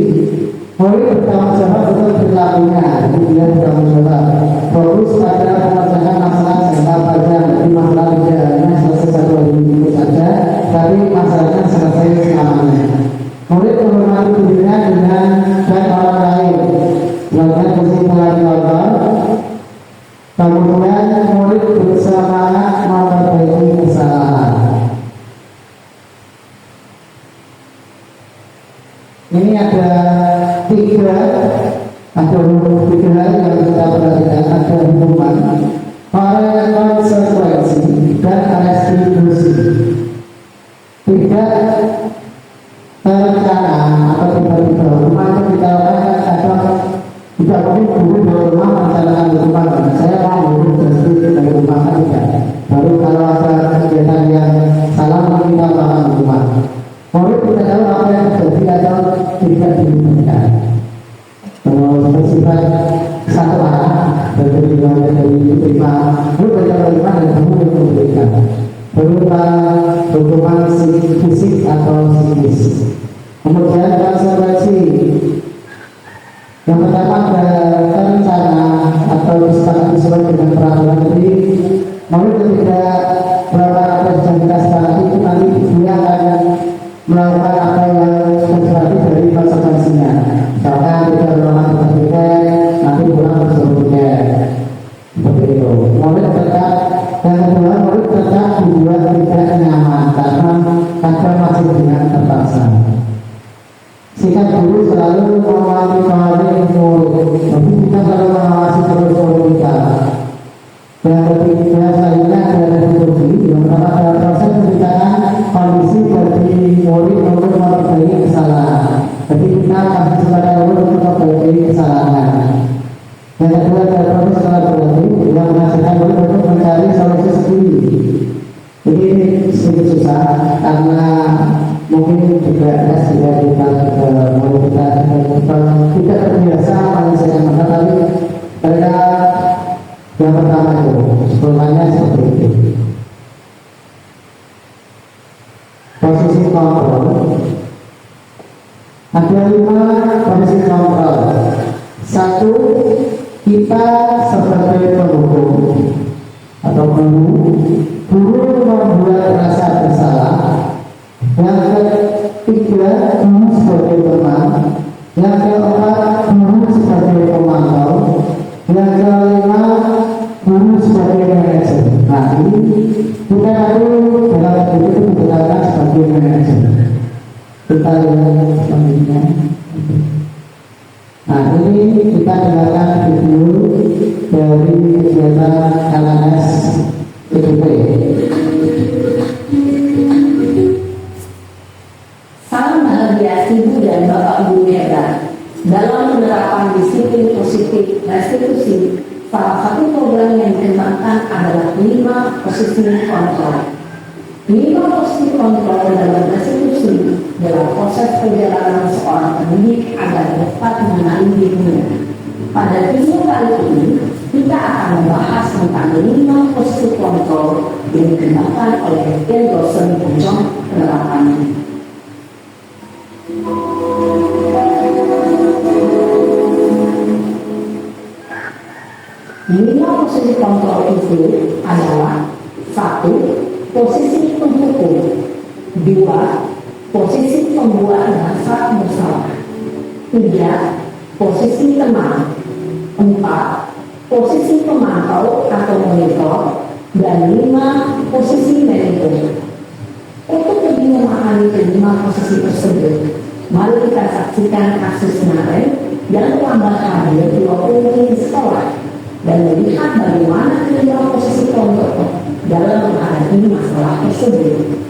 murid bertanggung jawab untuk perilakunya. Jadi dia bertanggung jawab fokus pada pemecahan masalah jangka panjang. Jadi masalah tidak hanya selesai satu hari itu saja, tapi masalahnya selesai selamanya. Murid menghormati dirinya dengan dan orang lain. Melakukan kesimpulan awal. Kemudian murid bersemangat memperbaiki kesalahan. Ini ada tiga hal yang kita perhatikan. Ada hukuman, konsekuensi, dan restitusi. Tidak terencana atau tiba-tiba hukuman itu kita lakukan atau tidak mungkin guru di rumah merencanakan hukuman. Saya mau guru dari rumah tidak. Baru kalau ada kegiatan yang salah mungkin kita melakukan hukuman. Murid tidak tahu apa yang terjadi atau tidak diberikan. Bersifat satu arah dari diterima, murid menerima dan kamu yang memberikan. Berupa hukuman fisik atau psikis. Kemudian konsekuensi. Yang pertama ada rencana atau disepakati sesuai dengan peraturan. Jadi murid tidak melakukan apa yang sudah kita sepakati, itu nanti dia akan melakukan apa yang terjadi dari konsekuensinya. Misalkan tidak melakukan tertiket, nanti pulang bersebutnya. Seperti itu. Murid tetap, yang kedua murid tetap dibuat tidak nyaman karena kadang masih dengan terpaksa. Sikap guru selalu mengawasi murid. Jadi kita selalu mengawasi terus murid kita. Yang ketiga selanjutnya ada restitusi. Yang pertama adalah proses menceritakan kondisi bagi murid untuk memperbaiki kesalahan. Jadi kita kasih kepada murid untuk memperbaiki kesalahan. Yang kedua adalah proses kolaborasi yang menghasilkan murid untuk mencari solusi sendiri. Jadi ini sedikit susah karena mungkin juga tidak murid kita tidak terbiasa menyelesaikan masalah, tapi mereka yang pertama itu sebelumnya seperti itu. Posisi kontrol ada 5 posisi kontrol. 1, kita sebagai pendukung atau guru membuat rasa bersalah. Yang ketiga, guru sebagai teman. Yang keempat, guru sebagai pemantau. Yang kelima, guru sebagai manajer. Nah, ini kita perlu dalam itu digunakan sebagai manajer. Kita lihat selanjutnya. Nah, ini kita dengarkan video dari kegiatan LNS PDP. Salam bahagia Ibu dan Bapak Guru Netra. Dalam penerapan disiplin positif restitusi, salah satu program yang dikembangkan adalah 5 posisi kontrol. 5 posisi kontrol dalam restitusi dalam proses perjalanan seorang pendidik agar dapat mengenali dirinya. Pada video kali ini, kita akan membahas tentang 5 posisi kontrol yang dikembangkan oleh Dan Dosen Bujong penerapannya. 5 posisi kontrol itu adalah 1. Posisi penghukum, 2. Posisi pembuat dasar bersalah, 3. posisi teman, 4, posisi pemantau atau monitor, dan 5, posisi manajer. Untuk lebih memahami kelima posisi tersebut, mari kita saksikan kasus Naren yang terlambat hadir 20 menit di sekolah dan melihat bagaimana kelima posisi kelompok dalam menghadapi masalah tersebut.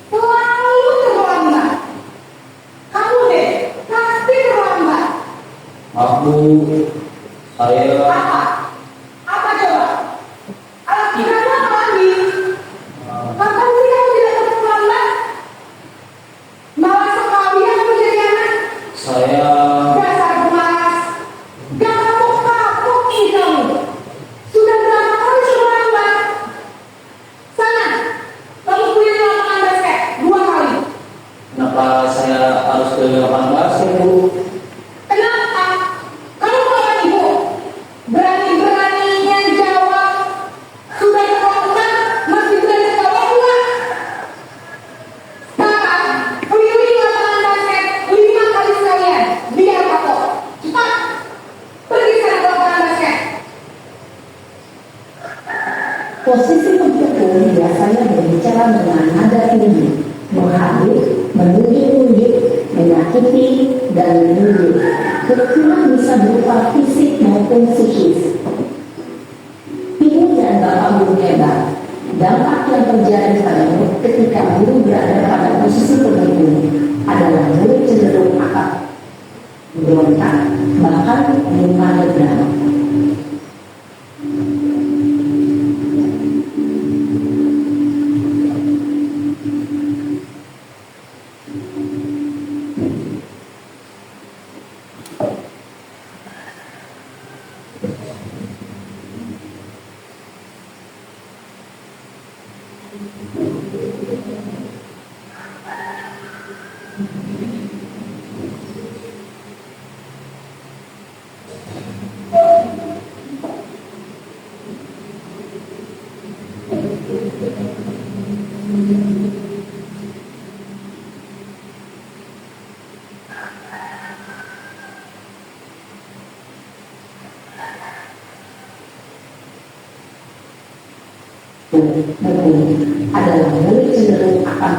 Selalu terlambat. Kamu deh, pasti terlambat. Aku, saya Apa? Apa coba? Alat kamu apa lagi? Kapan sih kamu tidak terlambat? Malas sekali ya kamu jadi anak. saya Dasar pemalas. Gak kapok-kapok nih kamu. Sudah berapa kali terlambat? Sana, kamu punya lapangan basket 2 kali. kenapa saya harus ke lapangan basket, Bu? Kenapa? Kamu bukan ibu. Berani-beraninya jawab. Sudah terlambat, masih berani jawab pula. Sekarang, keliling lapangan basket 5 kali sekalian. Biar kapok. Cepat. Pergi sana ke lapangan basket. Posisi penghubung biasanya berbicara dengan nada tinggi, menghadir, menunjuk-nunjuk, menyakiti, dan menunjuk. Kekurangan bisa berupa fisik maupun psikis. Ibu dan bapak guru hebat. Dampak yang terjadi padamu ketika guru berada pada posisi penghubung adalah murid cenderung akan berontak, bahkan menyerang. Adalah murid cenderung akan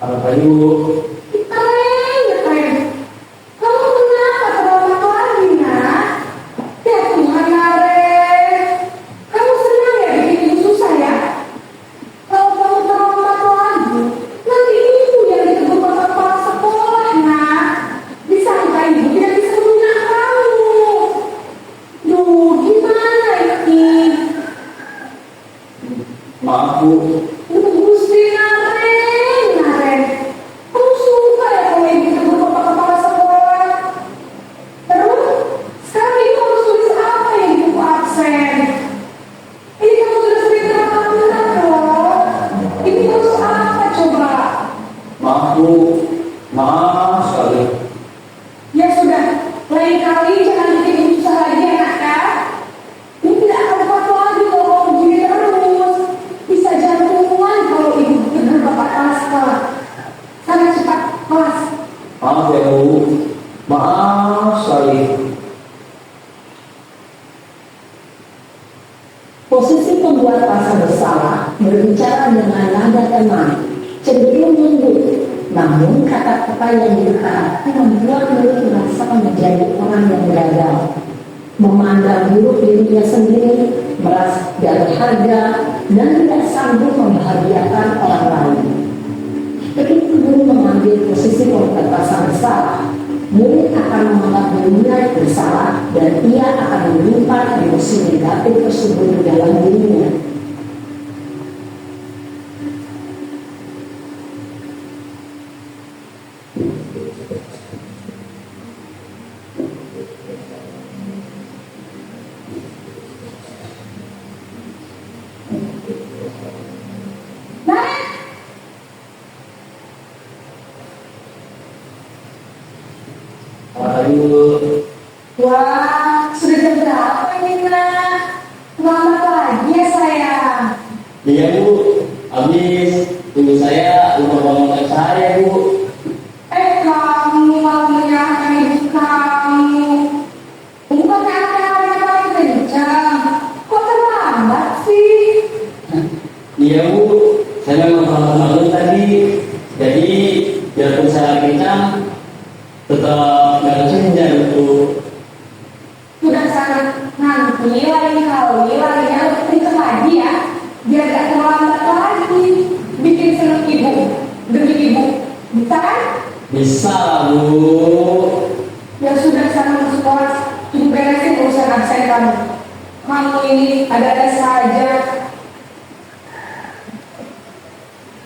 Apa Ibu? Keren. Kamu kenapa terlambat lagi, nak? Ya Tuhan, Naren. Kamu senang ya bikin ibu susah ya? Kalau kamu terlambat lagi, nanti ibu yang ditegur kepala sekolah, nak. Disangka ibu tidak bisa menggunakan kamu. Duh, gimana ini? Maaf Bu, Gusti Naren. Kamu suka ya kalau ibu ditegur kepala sekolah? Terus, sekarang ibu harus tulis apa yang ibu absen? Ini kamu sudah sering terlambat loh. Ini harus apa coba? maaf Bu, maaf sekali. Ya sudah, lain kali jangan bikin ibu susah lagi ya nak ya. Ini tidak akan dapat lagi kalau kamu begini terus. Bisa jantungan kalau ibu benar bapak pasca. Sana cepat kelas. Maaf ya Bu, maaf sekali. posisi pembuat rasa bersalah berbicara dengan nada tenang, cenderung lembut. Namun kata-kata yang diutarakan membuat murid merasa menjadi orang yang gagal, memandang buruk dirinya sendiri, merasa tidak berharga, dan tidak sanggup membahagiakan orang lain. Ketika guru mengambil posisi pembuat rasa bersalah, murid akan menganggap dirinya bersalah dan ia akan menyimpan emosi negatif tersebut di dalam dirinya. Aduh, Wah, sudah jam berapa ini, nak? Lambat lagi ya, sayang. iya Bu, habis tunggu saya lupa bangun saya Bu. Kamu malah menyalahkan ibu kamu. Bukan anak-anak paling kencang. Kok terlambat sih? Iya Bu, saya memang terlambat bangun tadi. Jadi biarpun saya kencang, tetap nggak kesenja Bu. Sudah sangat nanti lain kali larinya lebih kencang lagi ya. Biar gak terlambat lagi. Bikin seneng ibu demi ibu. Bisa kan? Bisa Bu. Ya sudah sana masuk kelas. Ibu beresin urusan absen kamu. Kamu ini ada-ada saja.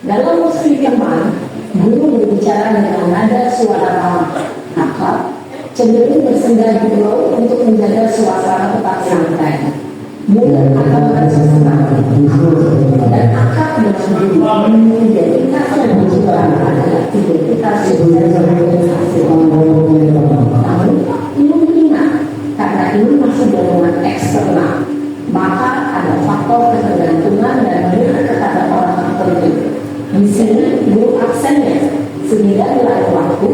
Dalam musik firman, guru berbicara dengan nada suara ramah, akal, cenderung bersenda di pulau untuk menjaga suasana tetap santai. Mulut akan merasa senang, dan akal dengan guru identitas yang diciptakan adalah identitas yang hasil. Namun, ini ingat, karena ini masih golongan eksternal, maka ada faktor ketergantungan dan melihat kepada orang tertentu. Di sini guru absennya, sehingga di lain waktu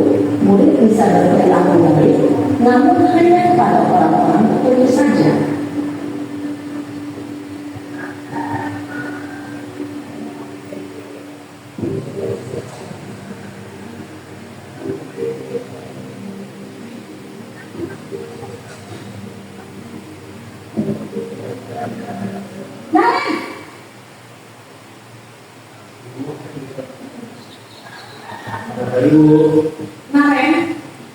murid bisa berperilaku baik, namun hanya kepada orang-orang tertentu saja. Aduh, Nah, Ren,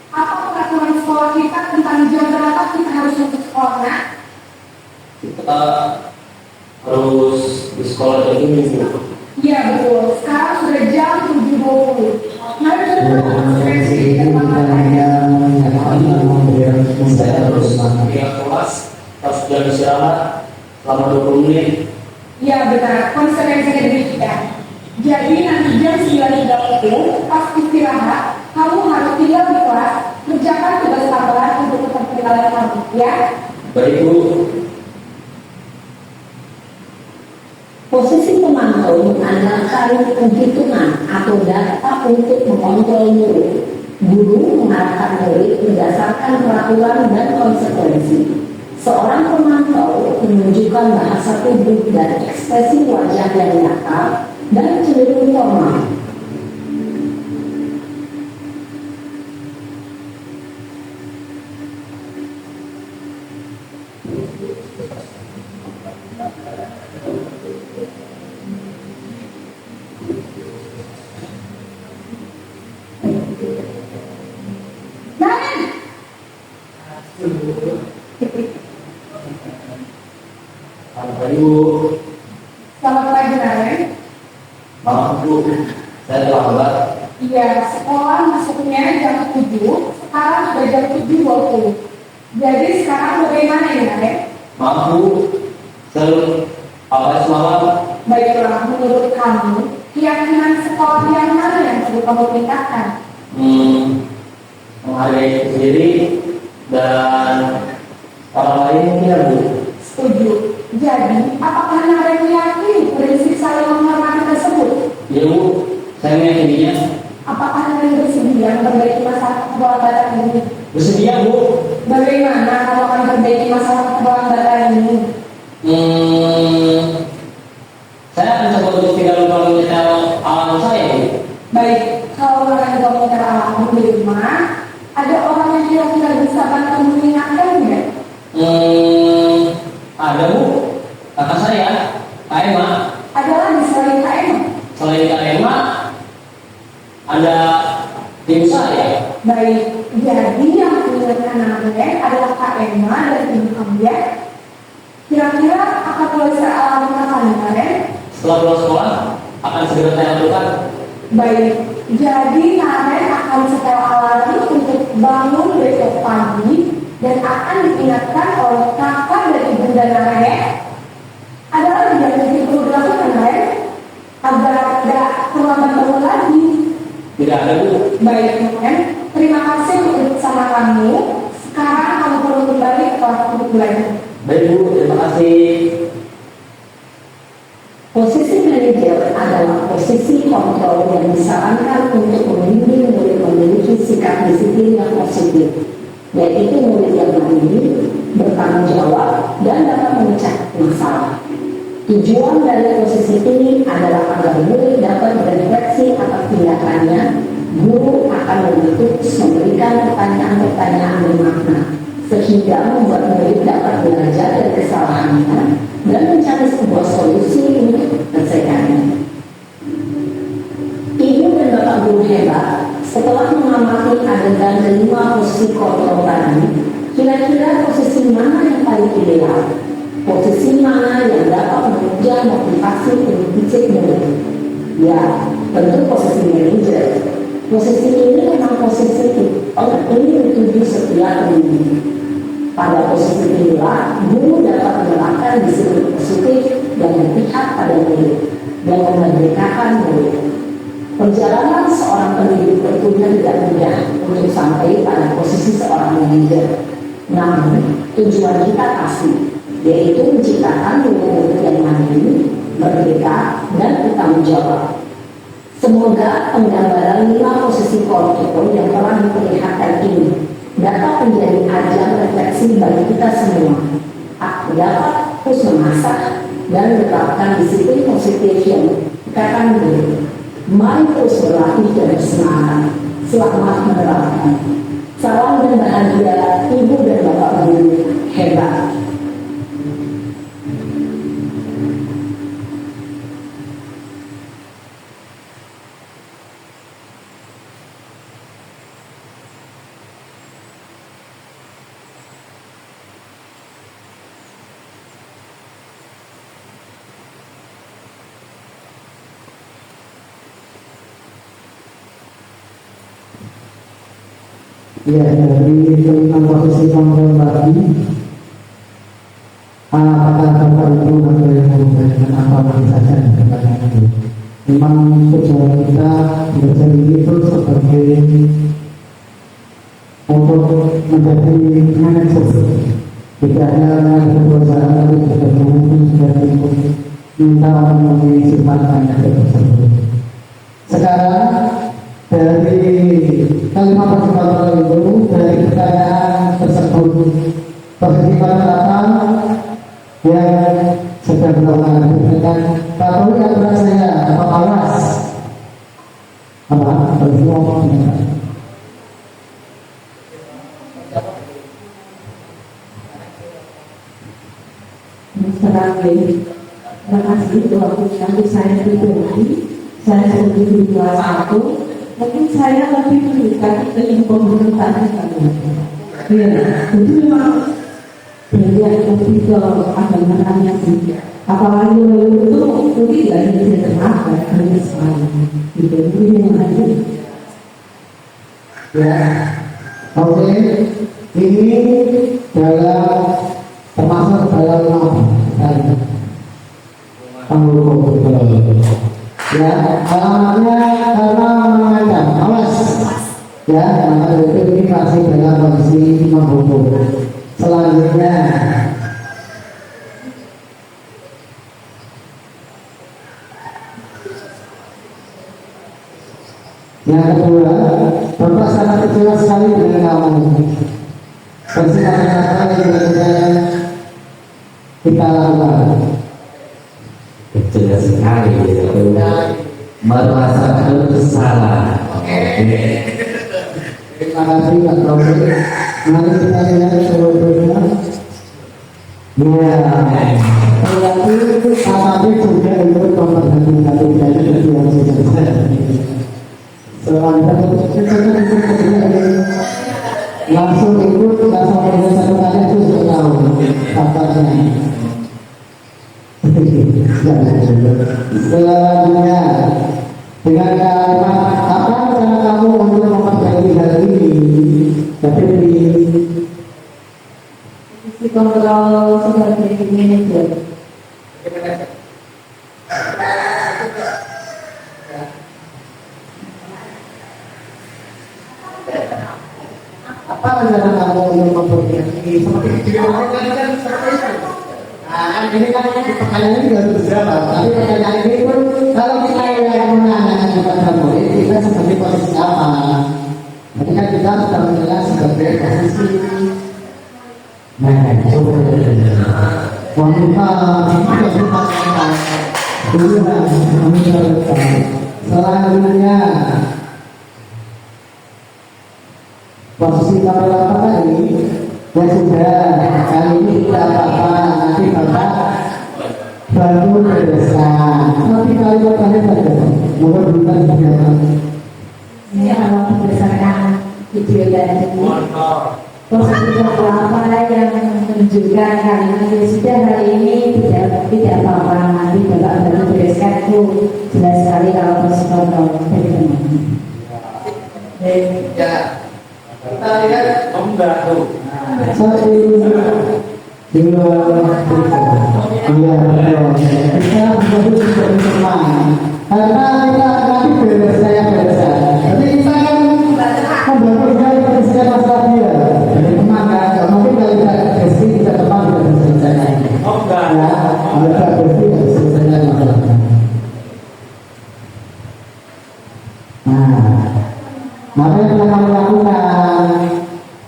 apa peraturan sekolah kita tentang jam berapa kita harus masuk sekolah, nak? kita harus di sekolah jam ini Bu. Iya betul, sekarang sudah jam 7.20. Mari kita konferensi di depan matanya. Saya harus pihak kelas, harus jam istirahat selama 20 menit. Iya benar, konsekuensinya demikian. Jadi nanti jam 9.30 pas istirahat, kamu harus tinggal di kelas, kerjakan tugas tambahan untuk ketertinggalan kamu, ya? Baik Bu. Posisi pemantau mengandalkan penghitungan atau data untuk mengontrol murid. Guru mengarahkan murid berdasarkan peraturan dan konsekuensi. Seorang pemantau menunjukkan bahasa tubuh dan ekspresi wajah yang nyata dan cenderung formal. Pagi Bu. Selamat pagi, Naren. Maaf Bu, saya terlambat. Iya, sekolah masuknya jam 7, sekarang sudah jam 7.20. Jadi sekarang bagaimana ya, Naren? Maaf Bu, saya apa semalam? Baiklah, menurut kamu, keyakinan sekolah yang mana yang perlu kamu tingkatkan? Menghargai diri sendiri dan orang lain ya Bu. Setuju. Jadi, apakah Naren yakin prinsip saling menghormati tersebut? Ya Bu, saya meyakininya. Apakah Naren bersedia memperbaiki masalah keterlambatan ini? Bersedia Bu. Bagaimana kamu akan memperbaiki masalah keterlambatan ini? Saya akan coba untuk tidak lupa menyetel alarm saya Bu. Baik, kalau Naren gak mau alamat di rumah, ada orang yang kira-kira bisa bantu mengingatkannya? Ada Bu, kakak saya, Kak Emma. Ada lagi selain Kak Emma? Selain Kak Emma, ada tim saya. Baik, jadi yang mengingatkan Naren adalah Kak Emma dan tim kamu ya. Kira-kira akan mulai secara alami kapan Naren? Setelah pulang sekolah, akan segera saya lakukan. Baik, jadi Naren akan akan setel alarm untuk bangun besok pagi dan akan diingatkan oleh kakak dan ibunda Nare. Ada lagi yang mungkin perlu dilakukan, Nare, agar tidak terlambat bangun lagi. Tidak ada, Bu. Baik, kan? Terima kasih untuk bersama kamu. Sekarang kamu perlu kembali ke kelas kurikuler. Baik, Bu. Terima kasih. Posisi manajer adalah posisi kontrol yang disarankan untuk membimbing murid memiliki sikap disiplin yang positif, yaitu murid yang mandiri, bertanggung jawab, dan dapat memecah masalah. Tujuan dari posisi ini adalah agar murid dapat berefleksi atas tindakannya. Guru akan membentuk memberikan pertanyaan-pertanyaan bermakna, sehingga membuat murid dapat belajar dari kesalahannya dan mencari sebuah solusi untuk menyelesaikannya. Ibu dan bapak guru hebat, setelah mengamati adegan kelima posisi kontrol tadi, kira-kira posisi mana yang paling ideal? Posisi mana yang dapat menunjang motivasi untuk dicek murid? Ya, tentu posisi manajer. Posisi ini memang posisi ini dituju setiap pendidik. Pada posisi inilah, guru dapat menerapkan disiplin positif dan berpihak pada murid dan memerdekakan murid. Perjalanan seorang pendidik tentunya tidak mudah untuk sampai pada posisi seorang manajer. Namun, tujuan kita pasti, yaitu menciptakan murid yang mandiri, merdeka, dan bertanggung jawab. Semoga penggambaran 5 posisi kontrol yang telah diperlihatkan ini dapat menjadi ajang refleksi bagi kita semua. Aku dapat terus memasak dan menerapkan disiplin positif yang dikatakan dulu. Mari terus berlatih dan bersemangat. Selamat menerapkan. Salam dan bahagia Ibu dan Bapak Guru hebat. Ya, dari kelima posisi kontrol tadi, apakah Bapak Ibu ada yang memberikan apa saja kepada itu? Memang tujuan kita menjadi itu sebagai untuk menjadi manajer, tidak hanya perusahaan tapi juga mungkin sudah minta memenuhi sifat manajer tersebut. Sekarang dari kalimat pertanyaan itu, dari pertanyaan tersebut, posisi penerapan yang sedang dilakukan, kalau aturan saya pengawas apa berjuang terima kasih waktu kami saya pribadi, saya sendiri di kelas 1. Mungkin saya lebih mendekat dengan pemerintahan kami. Ya, itu memang belajar lebih ke agamanya sih. Apalagi itu tidak hanya terkenal dari sekolah. Itu yang ada. ya. Oke, ini dalam termasuk dalam panggung. Ya, alamatnya karena mengancam, awas. Ya, maka itu ini masih dalam kondisi menghukum. Selanjutnya, yang kedua, Bapak sangat kecewa sekali dengan kamu. Persilakan yang kita lakukan. Jelas sekali itu merasa bersalah. Terima kasih Pak Taufik. Mari kita lihat seluruhnya. Ya, berarti tapi juga ikut memperhatikan dari kedua siswa. Selanjutnya langsung ikut langsung pada satu kali itu sudah tahu kabarnya. Selanjutnya dengan kalimat apa cara kamu untuk memperbaiki Tapi Isi kontrol sebagai manajer. apa rencana kamu untuk memperbaiki seperti video kan seperti itu. Nah, ini kan pertanyaannya juga harus berapa. Tapi pertanyaan ini pun kalau kita yang menanyakan kepada murid, kita seperti posisi apa? Jadi kan kita sudah menjelaskan sebagai posisi manajer, wanita, selanjutnya posisi kamera apa tadi? Ya sudah, kali ini tidak apa-apa, nanti bapak bantu bereskan. Tapi kali bertanya saja, mohon bukan kegiatan. Ini adalah berdasarkan video dan posisi apa yang menunjukkan karena sudah hari ini tidak apa-apa, nanti bapak bantu bereskan itu jelas sekali kalau posisi kontrol dari teman. Ya, kita lihat membantu. Satu, dua, tiga. Iya, kita harus bersama. Karena kita nanti bereskan. Jadi kita kan membantu sekali bereskan masalah dia. Jadi teman kan, kalau mungkin kalau kita bereskan kita teman kita bisa selesaikan. Ya, kalau kita bereskan kita bisa selesaikan masalahnya. Nah, apa yang telah kami lakukan?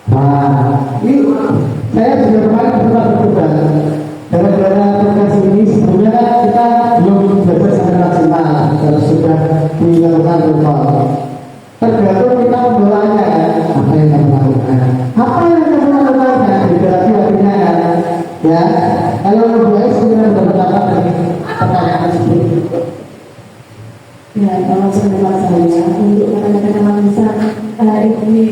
Nah, ini saya sudah kemarin pernah bertugas. Gara-gara tugas ini sebelumnya kan kita belum belajar sampai maksimal. Kalau sudah dilakukan ritual, tergantung kita membolanya kan. Apa yang kamu lakukan? Apa yang kamu lakukan? Berarti artinya kan, ya. Kalau memulai sebenarnya berpendapat dari pertanyaan tersebut. Ya, kalau pendapat saya untuk kata-kata bisa ini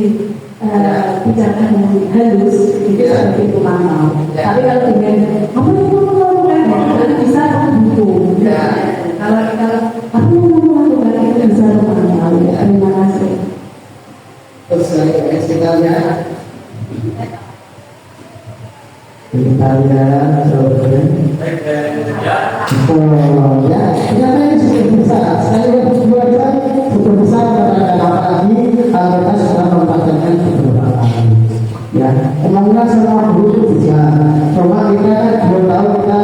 bicara halus itu seperti itu mantap. Tapi kalau dengan apa yang kamu lakukan itu bisa hukum. Kalau apa yang kamu lakukan itu bisa mantap. Terima kasih. Terus sekitarnya Italia, oh ya, ternyata ini cukup besar. Saya berdua cukup besar karena apalagi kita sudah mempraktekkan beberapa kali. Ya, pembangunan semua butuh bisa. Cuma kita kan belum tahu kita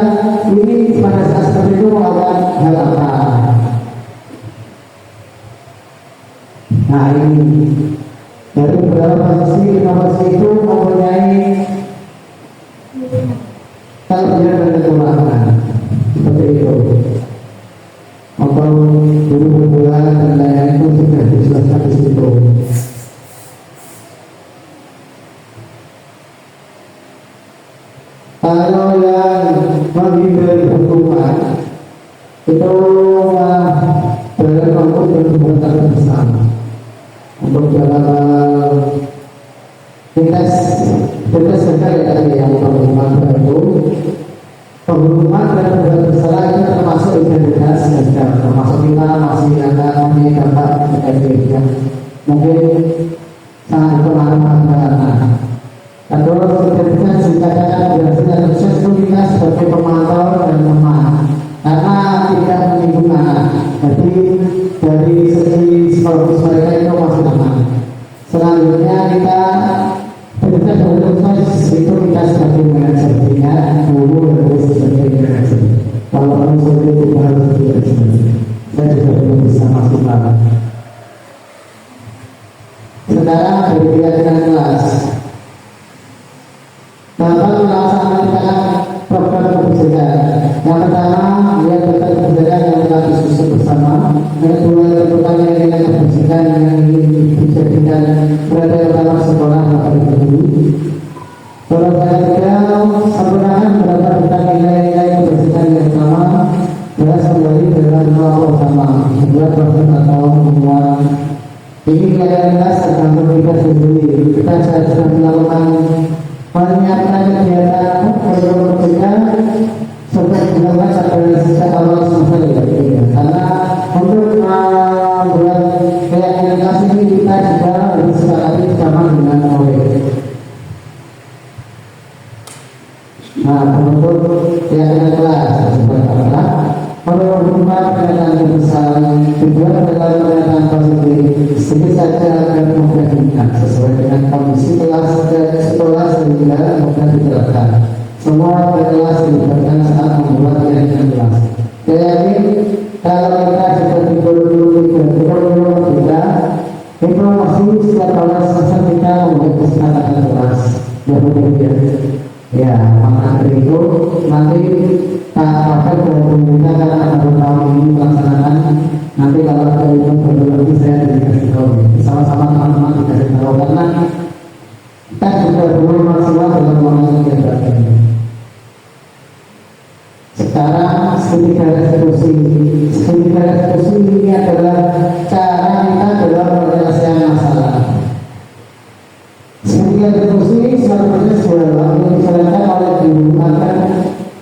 ini pada saat seperti itu melakukan hal apa. Nah ini dari beberapa posisi itu mempunyai kalau dia berkekuatan seperti itu, atau guru berbulan dan lain-lain itu sudah dijelaskan di situ. Kalau yang menghindari hukuman itu berada untuk berbuatan bersama untuk dalam tes sekali tadi yang penghukuman itu penghukuman dan perbuatan bersalah itu termasuk identitas dan termasuk kita masih akan dampak negatif yang mungkin sangat berpengaruh karena terus identitas dikatakan berhasil sukses itu kita sebagai pemantau dan teman karena tidak menyinggung anak. Jadi dari segi psikologis mereka itu masih aman. Selanjutnya kita itu kita sebagai manajernya guru dan sebagai manajer. Kalau kamu seperti itu harus belajar. Saya juga belum bisa maksimal. Sekarang dari keyakinan kelas, dapat melaksanakan program kebijakan. Yang pertama, dia tetap kebijakan yang telah disusun bersama. Yang kedua, tentukan nilai kebijakan yang dijadikan berada dalam sekolah atau guru. Kalau saya kira sempurnakan berapa tentang nilai-nilai kebijakan yang sama jelas kembali dengan nilai sama sebuah proses atau temuan. Ini jelas tergantung kita sendiri. Kita sudah melakukan menyiapkan kegiatan program kerja seperti dilakukan sampai sejak awal semester ya. Karena untuk membuat keyakinan ini kita juga harus sekali sama saja agar mudah diingat sesuai dengan kondisi kelas dan sekolah sehingga mudah diterapkan. Semua kelas dilibatkan saat membuat jaringan kelas. Saya yakin kalau kita seperti guru-guru kita, informasi setiap kelas semester kita membuat kesepakatan kelas. Ya, maka dari itu nanti Pak kita karena baru tahun ini melaksanakan. Nanti kalau ada yang berlebih saya dikasih tahu. Sama-sama teman-teman dikasih tahu karena kita juga belum maksimal dalam mengenai kegiatan ini. Sekarang segitiga restitusi ini adalah cara kita dalam menyelesaikan masalah. Segitiga restitusi sebenarnya sebuah yang dijalankan oleh guru agar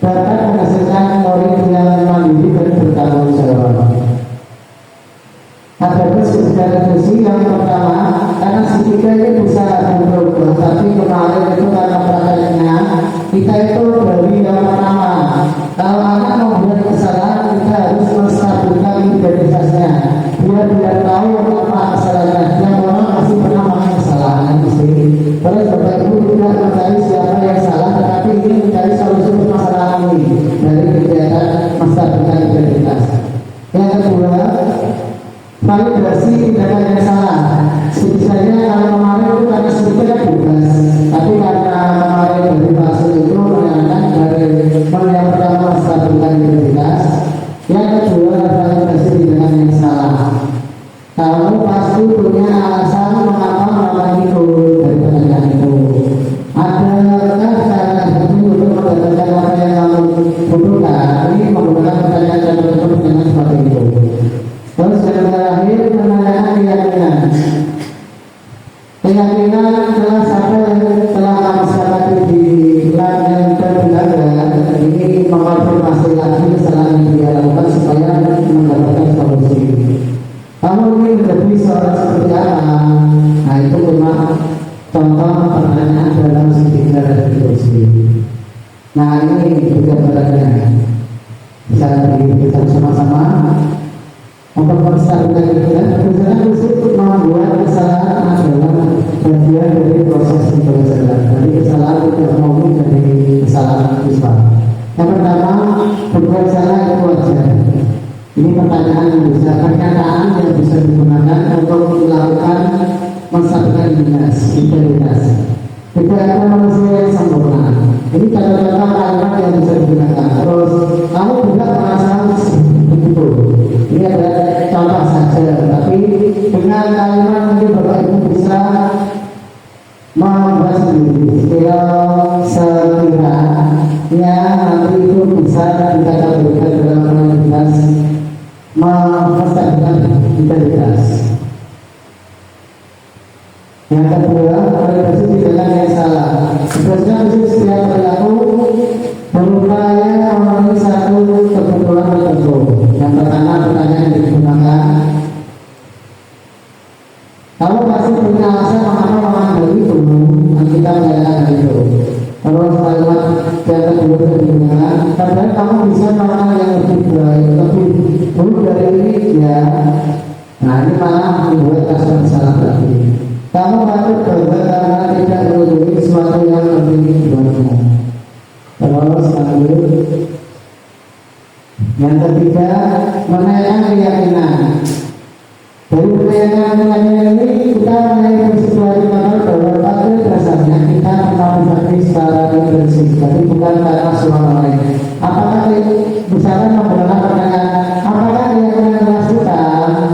dapat menghasilkan murid yang mandiri dan bertanggung jawab. Ada segitiga restitusi yang pertama karena segitiga ini bisa berubah, tapi kemarin itu karena prakteknya kita itu dari yang pertama. Kalau anak membuat kesalahan, kita harus menstabilkan identitasnya. Dia tahu apa kesalahannya. Yang orang pasti pernah melakukan kesalahan mesti. Terus Bapak Ibu tidak mencari siapa yang salah, tetapi ingin mencari solusi permasalahan ini dari kegiatan menstabilkan identitas. Yang kedua, validasi tindakan yang salah. Sebisanya kalau kemarin itu karena sedikit bebas, tapi karena kemarin dari masuk itu menyatakan dari yang pertama menstabilkan identitas, yang kedua validasi tindakan yang salah. Kamu pasti punya alasan mengapa melakukan itu dari pertanyaan itu. Adakah cara efektif untuk mendapatkan apa yang kamu butuhkan? Ini menggunakan pertanyaan seperti itu. Terus yang terakhir menanyakan keyakinan. Keyakinan telah sampai telah kami sepakati di bulan yang terbelakang ini mengonfirmasi lagi kesalahan yang dia lakukan supaya mendapatkan solusi. Kamu ingin menjadi seorang seperti apa? Nah itu cuma contoh pertanyaan dalam segitiga restitusi. Nah ini gambarannya. Bisa kita sama-sama memperbaiki kita khusus membuat kesalahan adalah bagian dari proses pembelajaran. Jadi kesalahan tidak mau menjadi kesalahan siswa. Yang pertama, berbuat salah itu wajar. Ini pertanyaan yang bisa, pernyataan yang bisa digunakan untuk melakukan menstabilkan identitas. Tidak ada manusia yang sempurna. Ini kata-kata kalimat yang bisa digunakan. Terus kamu juga merasa begitu. Ini adalah contoh saja, tapi dengan kalimat mungkin Bapak Ibu bisa membuat sendiri. Kalau sekiranya nanti itu bisa kita berikan dalam komunitas menstabilkan identitas. Yang kedua, validasi tindakan yang salah. Sebenarnya setiap perilaku berupaya memenuhi satu kebutuhan tertentu. Yang pertama, pertanyaan yang digunakan, kamu pasti punya alasan mengapa mengambil itu, dan kita menjalankan itu. Terus kalimat yang kedua digunakan, padahal kamu bisa melakukan yang lebih baik, lebih buruk dari ini ya. Nah ini malah membuat kasus salah lagi. Kamu patut bangga karena tidak menunjukkan sesuatu yang penting buatmu. Terus lanjut. Yang ketiga, menanyakan keyakinan. Dari menanyakan ini kita menanyakan sesuatu bahwa pada dasarnya kita memanfaatkan secara intensif, tapi bukan karena suara lain. Apakah misalkan menggunakan pertanyaan, apakah keyakinan kelas kita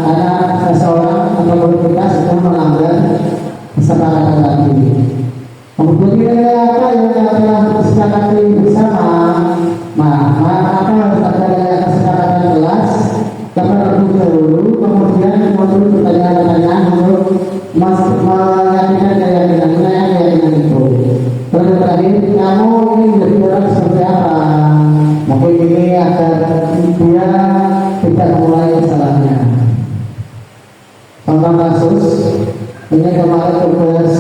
karena seseorang atau kita sedang melanggar kesepakatan tadi. Kemudian apa yang telah disepakati bersama? Maka harus ada kesepakatan kelas terlebih dahulu, kemudian muncul pertanyaan-pertanyaan untuk meyakinkan keyakinan itu. Terus terakhir, kamu ingin menjadi orang seperti apa? Mungkin ini agar dia tidak mulai kesalahannya. Contoh kasus, ini kemarin tugas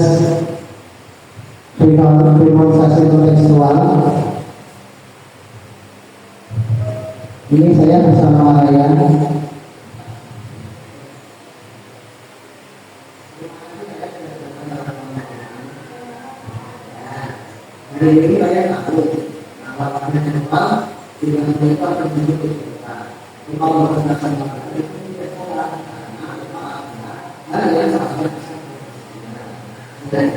demonstrasi kontekstual. Ini saya bersama Ryan. Hari ini saya takut awalnya cepat, dengan mereka akan menjadi cepat. Kalau menggunakan makanan itu tidak salah, karena yang salah dan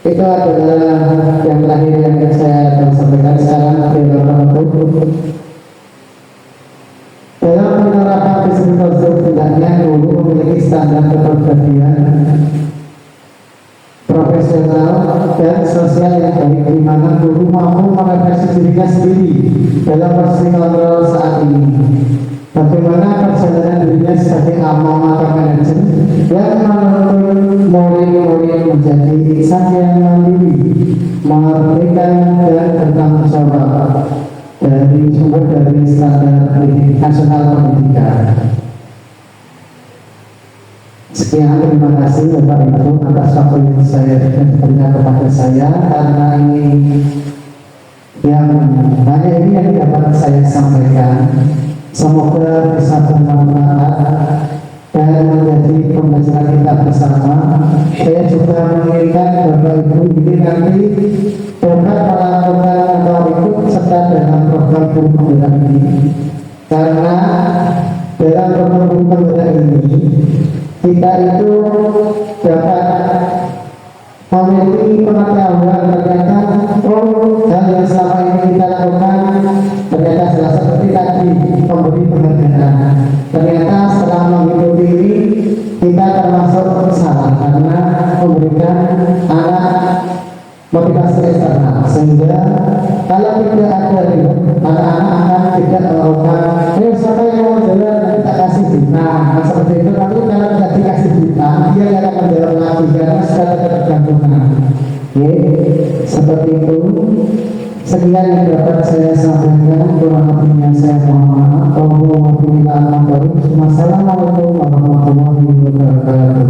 itu adalah yang terakhir yang saya akan sampaikan sekarang. Dalam penerapan prinsip tersebut hendaknya guru memiliki standar kepribadian profesional dan sosial yang baik, di mana guru mampu merefleksi dirinya sendiri dalam posisi kontrol saat ini. Bagaimana perjalanan dirinya sebagai among atau manajer yang menuntut murid-murid menjadi insan yang mandiri, merdeka dan bertanggung jawab dari sumber dari standar nasional pendidikan. Sekian, terima kasih Bapak Ibu atas waktu yang saya berikan kepada saya, karena ini yang hanya ini yang dapat saya sampaikan. Semoga bisa bermanfaat dan menjadi pembelajaran kita bersama. Saya juga menginginkan Bapak Ibu ini nanti dapat melakukan atau ikut serta dalam program guru penggerak ini, karena dalam program guru penggerak ini kita itu dapat memiliki pengetahuan ternyata hal yang selama ini kita lakukan ternyata salah seperti tadi memberi penghargaan. Ternyata setelah mengikuti ini kita termasuk salah karena memberikan anak motivasi eksternal, sehingga kalau tidak ada anak-anak akan tidak melakukan siapa yang mau jalan kita kasih bintang seperti itu. Tapi kalau tidak dikasih bintang dia akan menjawab lagi karena sudah tergantungan. Oke, seperti itu. Sekian yang dapat saya sampaikan. Kurang lebihnya saya mohon maaf. Wassalamualaikum warahmatullahi wabarakatuh.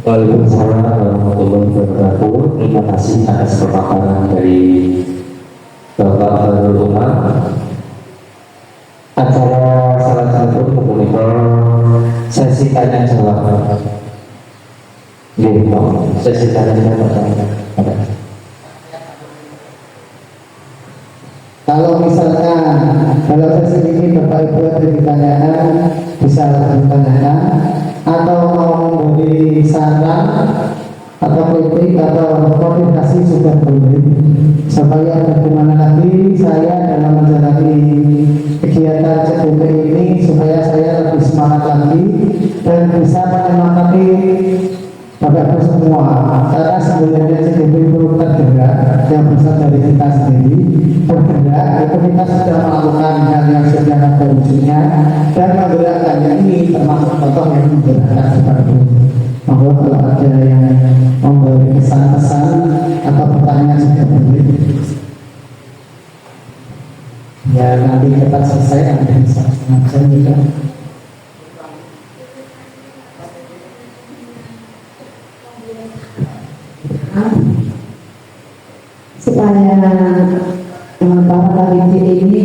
Waalaikumsalam warahmatullahi wabarakatuh. Terima kasih atas pemaparan dari Bapak Khairul Umar. Acara salah satu memonitor sesi tanya jawab. Sesi tanya jawab. Kalau misalkan kalau sesi ini Bapak Ibu ada ditanyakan, bisa ditanyakan, atau mau memberi saran atau kritik atau komunikasi juga boleh, supaya bagaimana nanti saya dalam menjalani kegiatan CPP ini supaya saya lebih semangat lagi dan bisa menyemangati Bapak Ibu semua. Karena sebenarnya CPP itu tergerak yang besar dari kita sendiri, bergerak itu kita sudah melakukan hal yang sudah ada ujungnya dan menggerakkan yang ini termasuk contoh yang menggerakkan seperti itu. Bahwa kalau ada yang memberi kesan-kesan atau pertanyaan juga boleh. Ya nanti kita selesai ada bisa mengajar juga. supaya para panitia ini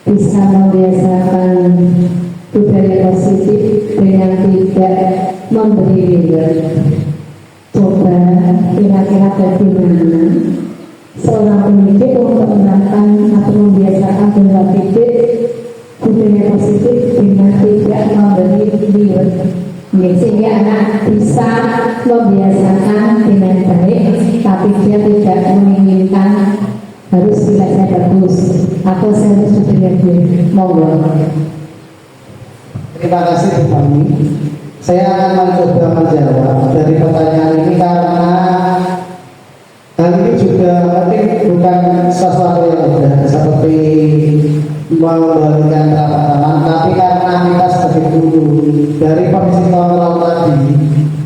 bisa membiasakan budaya positif dengan tidak memberi reward. Coba kira-kira bagaimana seorang pendidik untuk menerapkan atau membiasakan dengan didik budaya positif dengan tidak memberi reward, sehingga anak bisa membiasakan dengan baik, tapi dia tidak menginginkan harus nilainya bagus atau saya harus begini. Monggo. Terima kasih Bu Fami. Saya akan mencoba menjawab dari pertanyaan ini karena hal ini juga mungkin bukan sesuatu yang mudah seperti membalikan telapak tangan, tapi karena kita sebagai guru dari komisi kontrol tadi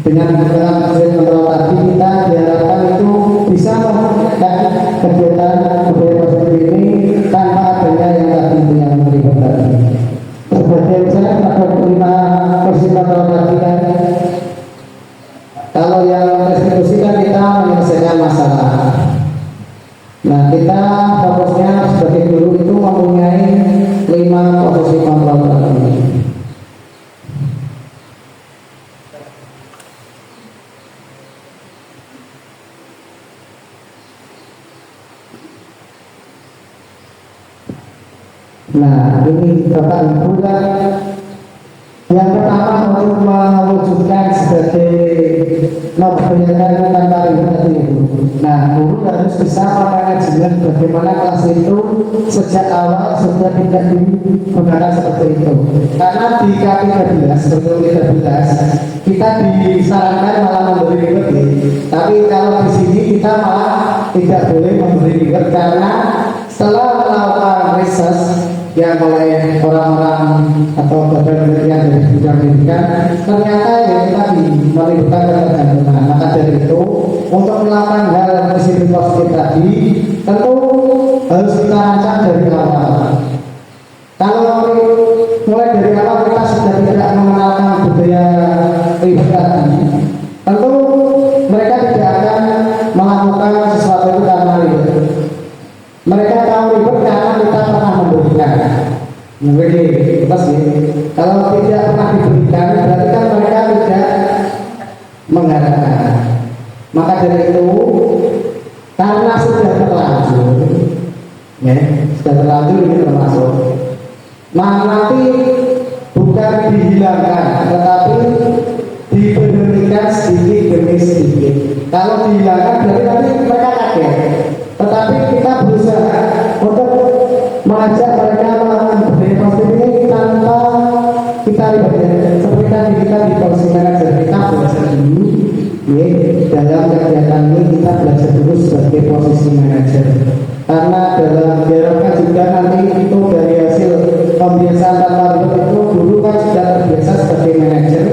dengan kontrol tadi kita diharapkan itu bisa melakukan kegiatan budaya positif ini tanpa adanya yang tadi yang melibatkan. Sebagai saya ada 5 komisi kontrol tadi kan, kalau yang restitusi kan kita menyelesaikan masalah. Nah, kita fokusnya sebagai guru itu mempunyai 5 posisi kontrol tadi. Nah, ini Bapak Ibu kan yang pertama untuk mewujudkan sebagai memperlihatkan tanpa ribet itu. Nah, guru harus bisa memanajemen bagaimana kelas itu sejak awal sudah tidak digunakan seperti itu. Karena di K13 sebelum 13 kita disarankan malah memberi ribet, tapi kalau di sini kita malah tidak boleh memberi ribet karena setelah melakukan research yang oleh orang-orang atau badan penelitian dari bidang pendidikan, ternyata yang tadi melibatkan ketergantungan. Maka dari itu, untuk melakukan hal positif tadi, tentu harus kita rancang dari awal. Kalau mulai dari awal kita sudah tidak mengenalkan budaya ribet tadi, tentu mereka tidak akan melakukan sesuatu itu karena ribet. Mereka tahu ribet karena kita pernah memberikan. Mungkin pasti kalau tidak pernah diberikan berarti kan mereka tidak mengharapkan. Maka dari itu karena sudah terlanjur, ya sudah terlanjur ini termasuk. Nanti bukan dihilangkan, tetapi diberhentikan sedikit demi sedikit. Kalau dihilangkan berarti nanti mereka kaget. Tetapi kita berusaha untuk mengajak mereka melakukan budaya positif ini tanpa kita libatkan. Seperti tadi kita di komisi manajer kita belajar dulu, ya, dalam kegiatan ini kita belajar dulu sebagai posisi manajer. Karena dalam diharapkan juga nanti itu dari hasil pembiasaan tanpa ribet itu dulu kan sudah terbiasa sebagai manajer.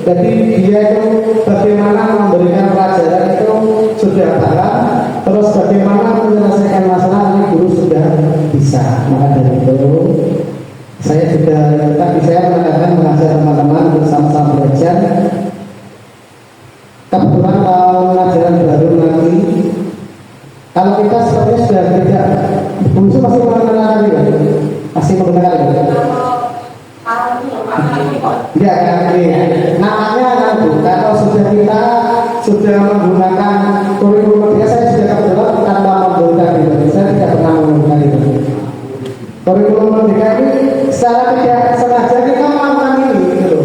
Jadi dia itu bagaimana memberikan pelajaran itu sudah paham. Terus bagaimana menyelesaikan masalah ini guru sudah bisa. Maka dari itu saya juga tadi saya mengatakan mengajak teman-teman bersama-sama belajar. Kebetulan kalau pengajaran baru nanti, kalau kita sebenarnya sudah tidak, Bungsu masih mengenal ya? Masih mengenal ya? Ya, ya. Namanya nanti kalau sudah kita sudah menggunakan kurikulum dia, saya sudah kebetulan tanpa menggunakan itu, saya tidak pernah menggunakan itu. Kurikulum merdeka ini secara tidak sengaja kita melakukan ini, gitu.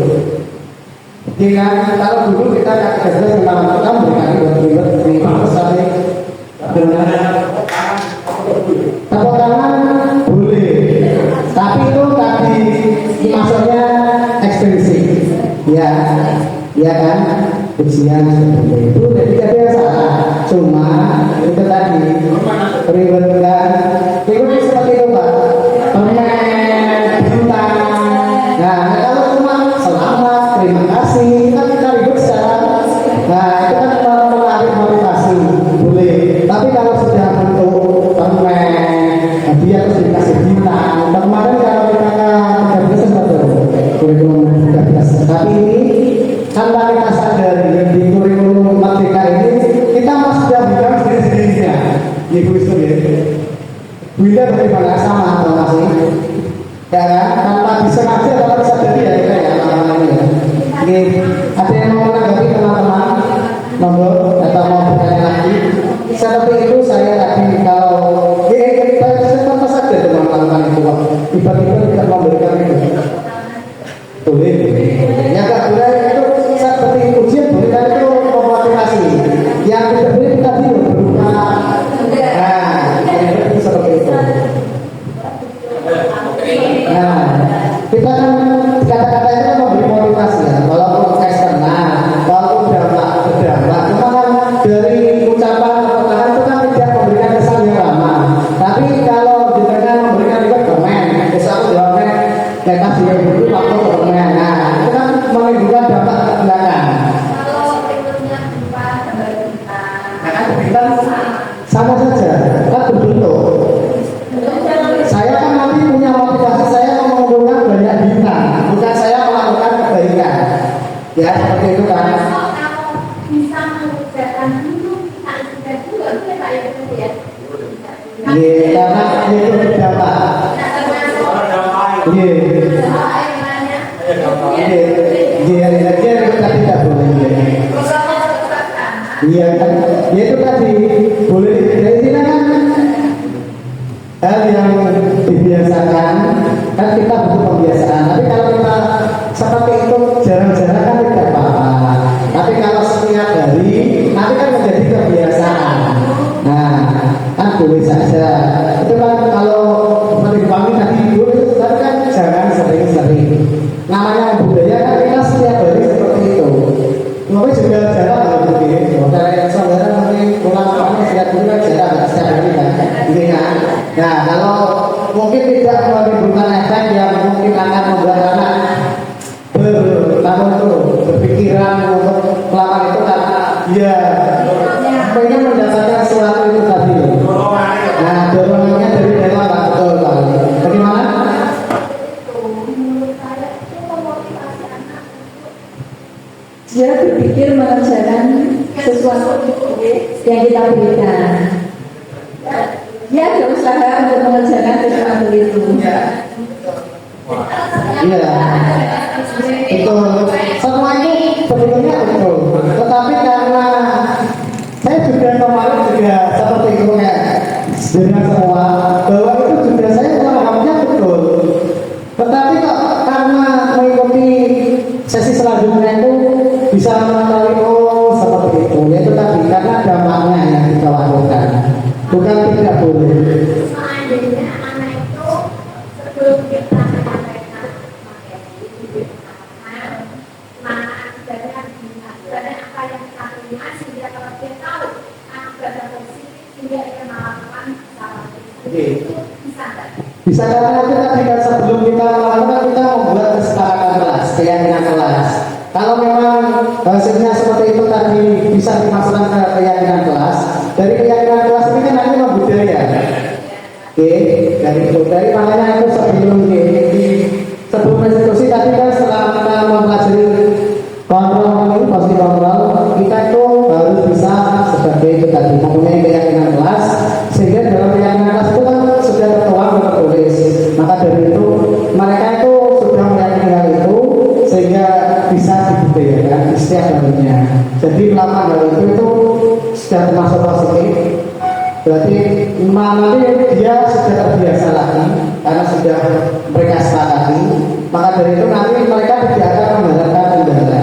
Dengan kalau dulu kita kerja memang kita memberikan itu sampai dengan tepuk tangan boleh, tapi itu tadi maksudnya ekstensif, ya, ya kan, ujian seperti itu. Jadi tidak ada salah, cuma itu tadi peribadatan, itu seperti itu Pak. Permen, bintang. Nah, kalau cuma selamat, terima kasih, kita ribut secara. Nah, itu kan menarik motivasi, boleh. Tapi kalau sudah bentuk permen, dia harus dikasih bintang. Kemarin kalau kita tidak bisa seperti kurikulum 13. Tapi ini tanpa kita sadari di kurikulum kalau mau bertanya lagi seperti itu saya tadi kalau kita apa saja dengan melakukan itu tiba-tiba tidak memberikan itu boleh ya nggak boleh itu seperti ujian boleh kan itu memotivasi yang tidak boleh kita berupa itu seperti itu. Nah kita kan kata-kata itu kan memberi motivasi ya, walaupun eksternal, walaupun berdampak, cuma kan dari ucapan perkataan itu kan tidak memberikan kesan yang lama. Tapi kalau dengan memberikan itu komen, besok aku jawabnya kayak tadi yang itu waktu komen, nah itu kan menimbulkan dampak ke belakang. Kalau berikutnya berupa bintang. Nah kan bintang sama saja, kan berbentuk. Saya kan nanti punya motivasi saya mengumpulkan banyak bintang, bukan saya melakukan kebaikan. Ya seperti itu kan. Kalau bisa mengerjakan dulu, tak sudah juga boleh Pak ya betul ya. Iya, karena itu berdampak. Iya, iya, kita tidak boleh. Iya kan, ya itu tadi boleh dari kan hal yang dibiasakan kan kita butuh pembiasaan. Tapi kalau kita seperti itu jarang-jarang kan tidak apa-apa. Tapi kalau setiap hari nanti kan menjadi kebiasaan. Nah, kan boleh saja. Itu kan kalau seperti kami tadi boleh, tapi kan jangan sering-sering. Namanya budaya kan kita setiap hari seperti itu. Mungkin juga jarang begitu. Dari saudara mungkin pulang kami setiap hari kan jarang setiap hari kan. Ini kan. Nah, kalau mungkin tidak menimbulkan efek yang mungkin akan membuat anak berpikiran untuk melakukan itu karena dia pengen mendapatkan sesuatu itu tadi. Nah, dorongannya dari dalam betul Pak. Bagaimana? Dia berpikir mengerjakan sesuatu yang kita berikan. Dia ada usaha untuk mengerjakan sesuatu itu. Iya, betul. Semua ini sebetulnya betul. Tetapi karena saya juga kemarin juga seperti itu ya, dengan semua bahwa itu juga saya pemahamannya betul. Tetapi kok karena mengikuti sesi selanjutnya itu bisa mengetahui oh seperti itu. Yaitu tadi karena dampaknya yang kita lakukan, bukan tidak boleh. Seandainya anak itu sebelum kita menyampaikan dan apa yang kita terima sehingga kalau dia tahu akibat positif sehingga dia melakukan salah itu bisa nggak? Bisa karena itu tadi kan sebelum kita melakukan kita membuat kesepakatan kelas, keyakinan kelas. Kalau memang hasilnya seperti itu tadi bisa dimasukkan ke keyakinan kelas. Dari keyakinan kelas ini kan nanti membudaya. Oke, dari makanya itu sebelum institusi tadi kan setelah kita mempelajari kontrol ini pasti kontrol kita itu harus bisa sebagai itu tadi mempunyai keyakinan kelas sehingga dalam keyakinan kelas itu kan sudah tertuang dan tertulis. Maka dari itu mereka itu sudah meyakini hal itu sehingga bisa dibudayakan di setiap harinya. Jadi melakukan hal itu sudah termasuk positif. Berarti nanti dia sudah terbiasa lagi karena sudah mereka sepakati. Maka dari itu nanti mereka tidak akan mengharapkan kendala.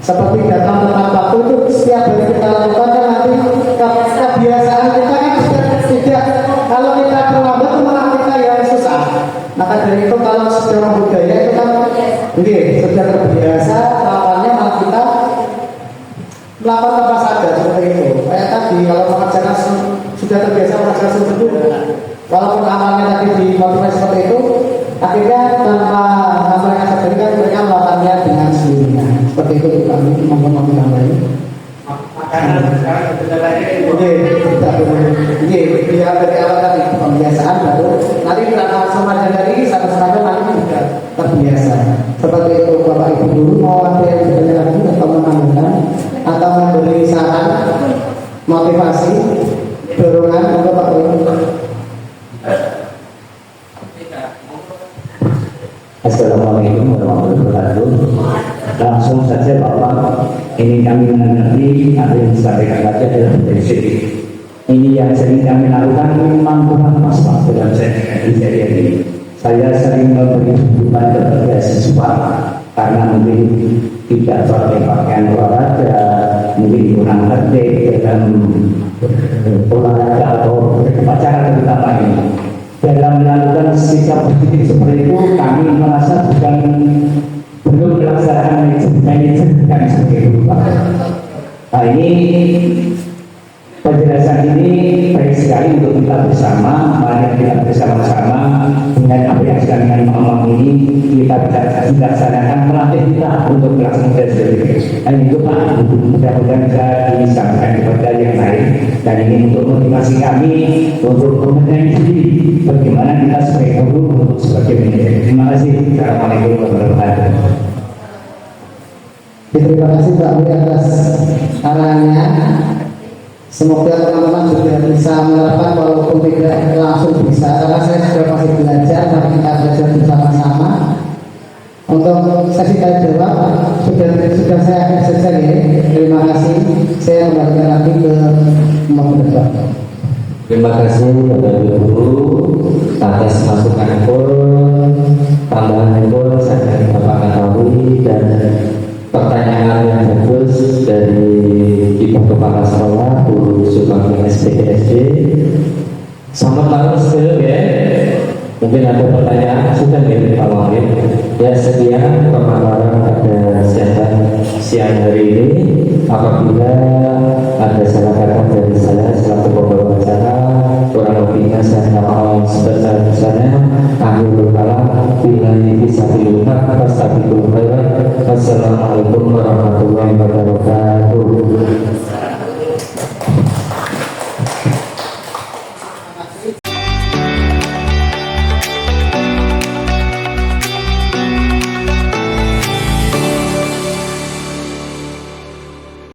Seperti datang tepat waktu itu setiap hari kita lakukan kan nanti kebiasaan kita kan sudah tidak. Kalau kita terlambat malah kita yang susah. Maka dari itu kalau sudah budaya itu kan ini sudah terbiasa lawannya malah kita melakukan apa saja seperti itu. Kayak tadi kalau mengerjakan sudah terbiasa mengerjakan sesuatu, walaupun awalnya tadi dimotivasi seperti itu, akhirnya tanpa mereka sadari kan mereka melakukannya dengan sendirinya. Seperti itu kami ngomong-ngomong yang lain. Ini dia dari awal tadi pembiasaan baru nanti kita langsung dari satu-satu nanti sudah terbiasa. Seperti itu Bapak Ibu dulu mau ada yang bertanya lagi atau menambahkan atau memberi saran motivasi dorongan untuk Bapak Ibu. Assalamualaikum warahmatullahi wabarakatuh. Langsung saja Bapak ini kami mengerti apa yang disampaikan tadi adalah prinsip. Ini yang sering kami lakukan memang kurang pas dalam saya ini. Saya sering memberi dukungan kepada siswa karena mungkin tidak pakai pakaian olahraga, mungkin kurang tertib dalam olahraga atau upacara terutama ini. Dalam melakukan sikap positif seperti itu, kami merasa belum melaksanakan manajemen seperti itu, Pak. Nah, ini penjelasan ini baik sekali untuk kita bersama. Mari kita bersama-sama dengan apa yang sedang kami ngomong ini kita bisa dilaksanakan, melatih kita untuk melaksanakan tes. Dan itu Pak, mudah-mudahan bisa disampaikan kepada yang lain. Dan ini untuk motivasi kami untuk membenahi diri bagaimana kita sebagai guru untuk sebagai manajer. Terima kasih. Assalamualaikum warahmatullahi wabarakatuh. Terima kasih Pak Budi atas arahannya. Semoga teman-teman juga bisa menerapkan walaupun tidak langsung bisa, karena saya sudah masih belajar, mari kita belajar bersama-sama. Untuk sesi tanya jawab sudah saya akhiri saja ya. Terima kasih. Saya kembalikan lagi ke Bapak. Terima kasih kepada Guru atas masukan pun, tambahan pun saya Bapak ketahui dan pertanyaan yang bagus dari Ibu Kepala Sekolah Bu Subagio SPKSD. Selamat malam semuanya ya. Mungkin ada pertanyaan, sudah ya Pak Wahid. Ya, sekian pemaparan pada siang hari ini. Apabila ada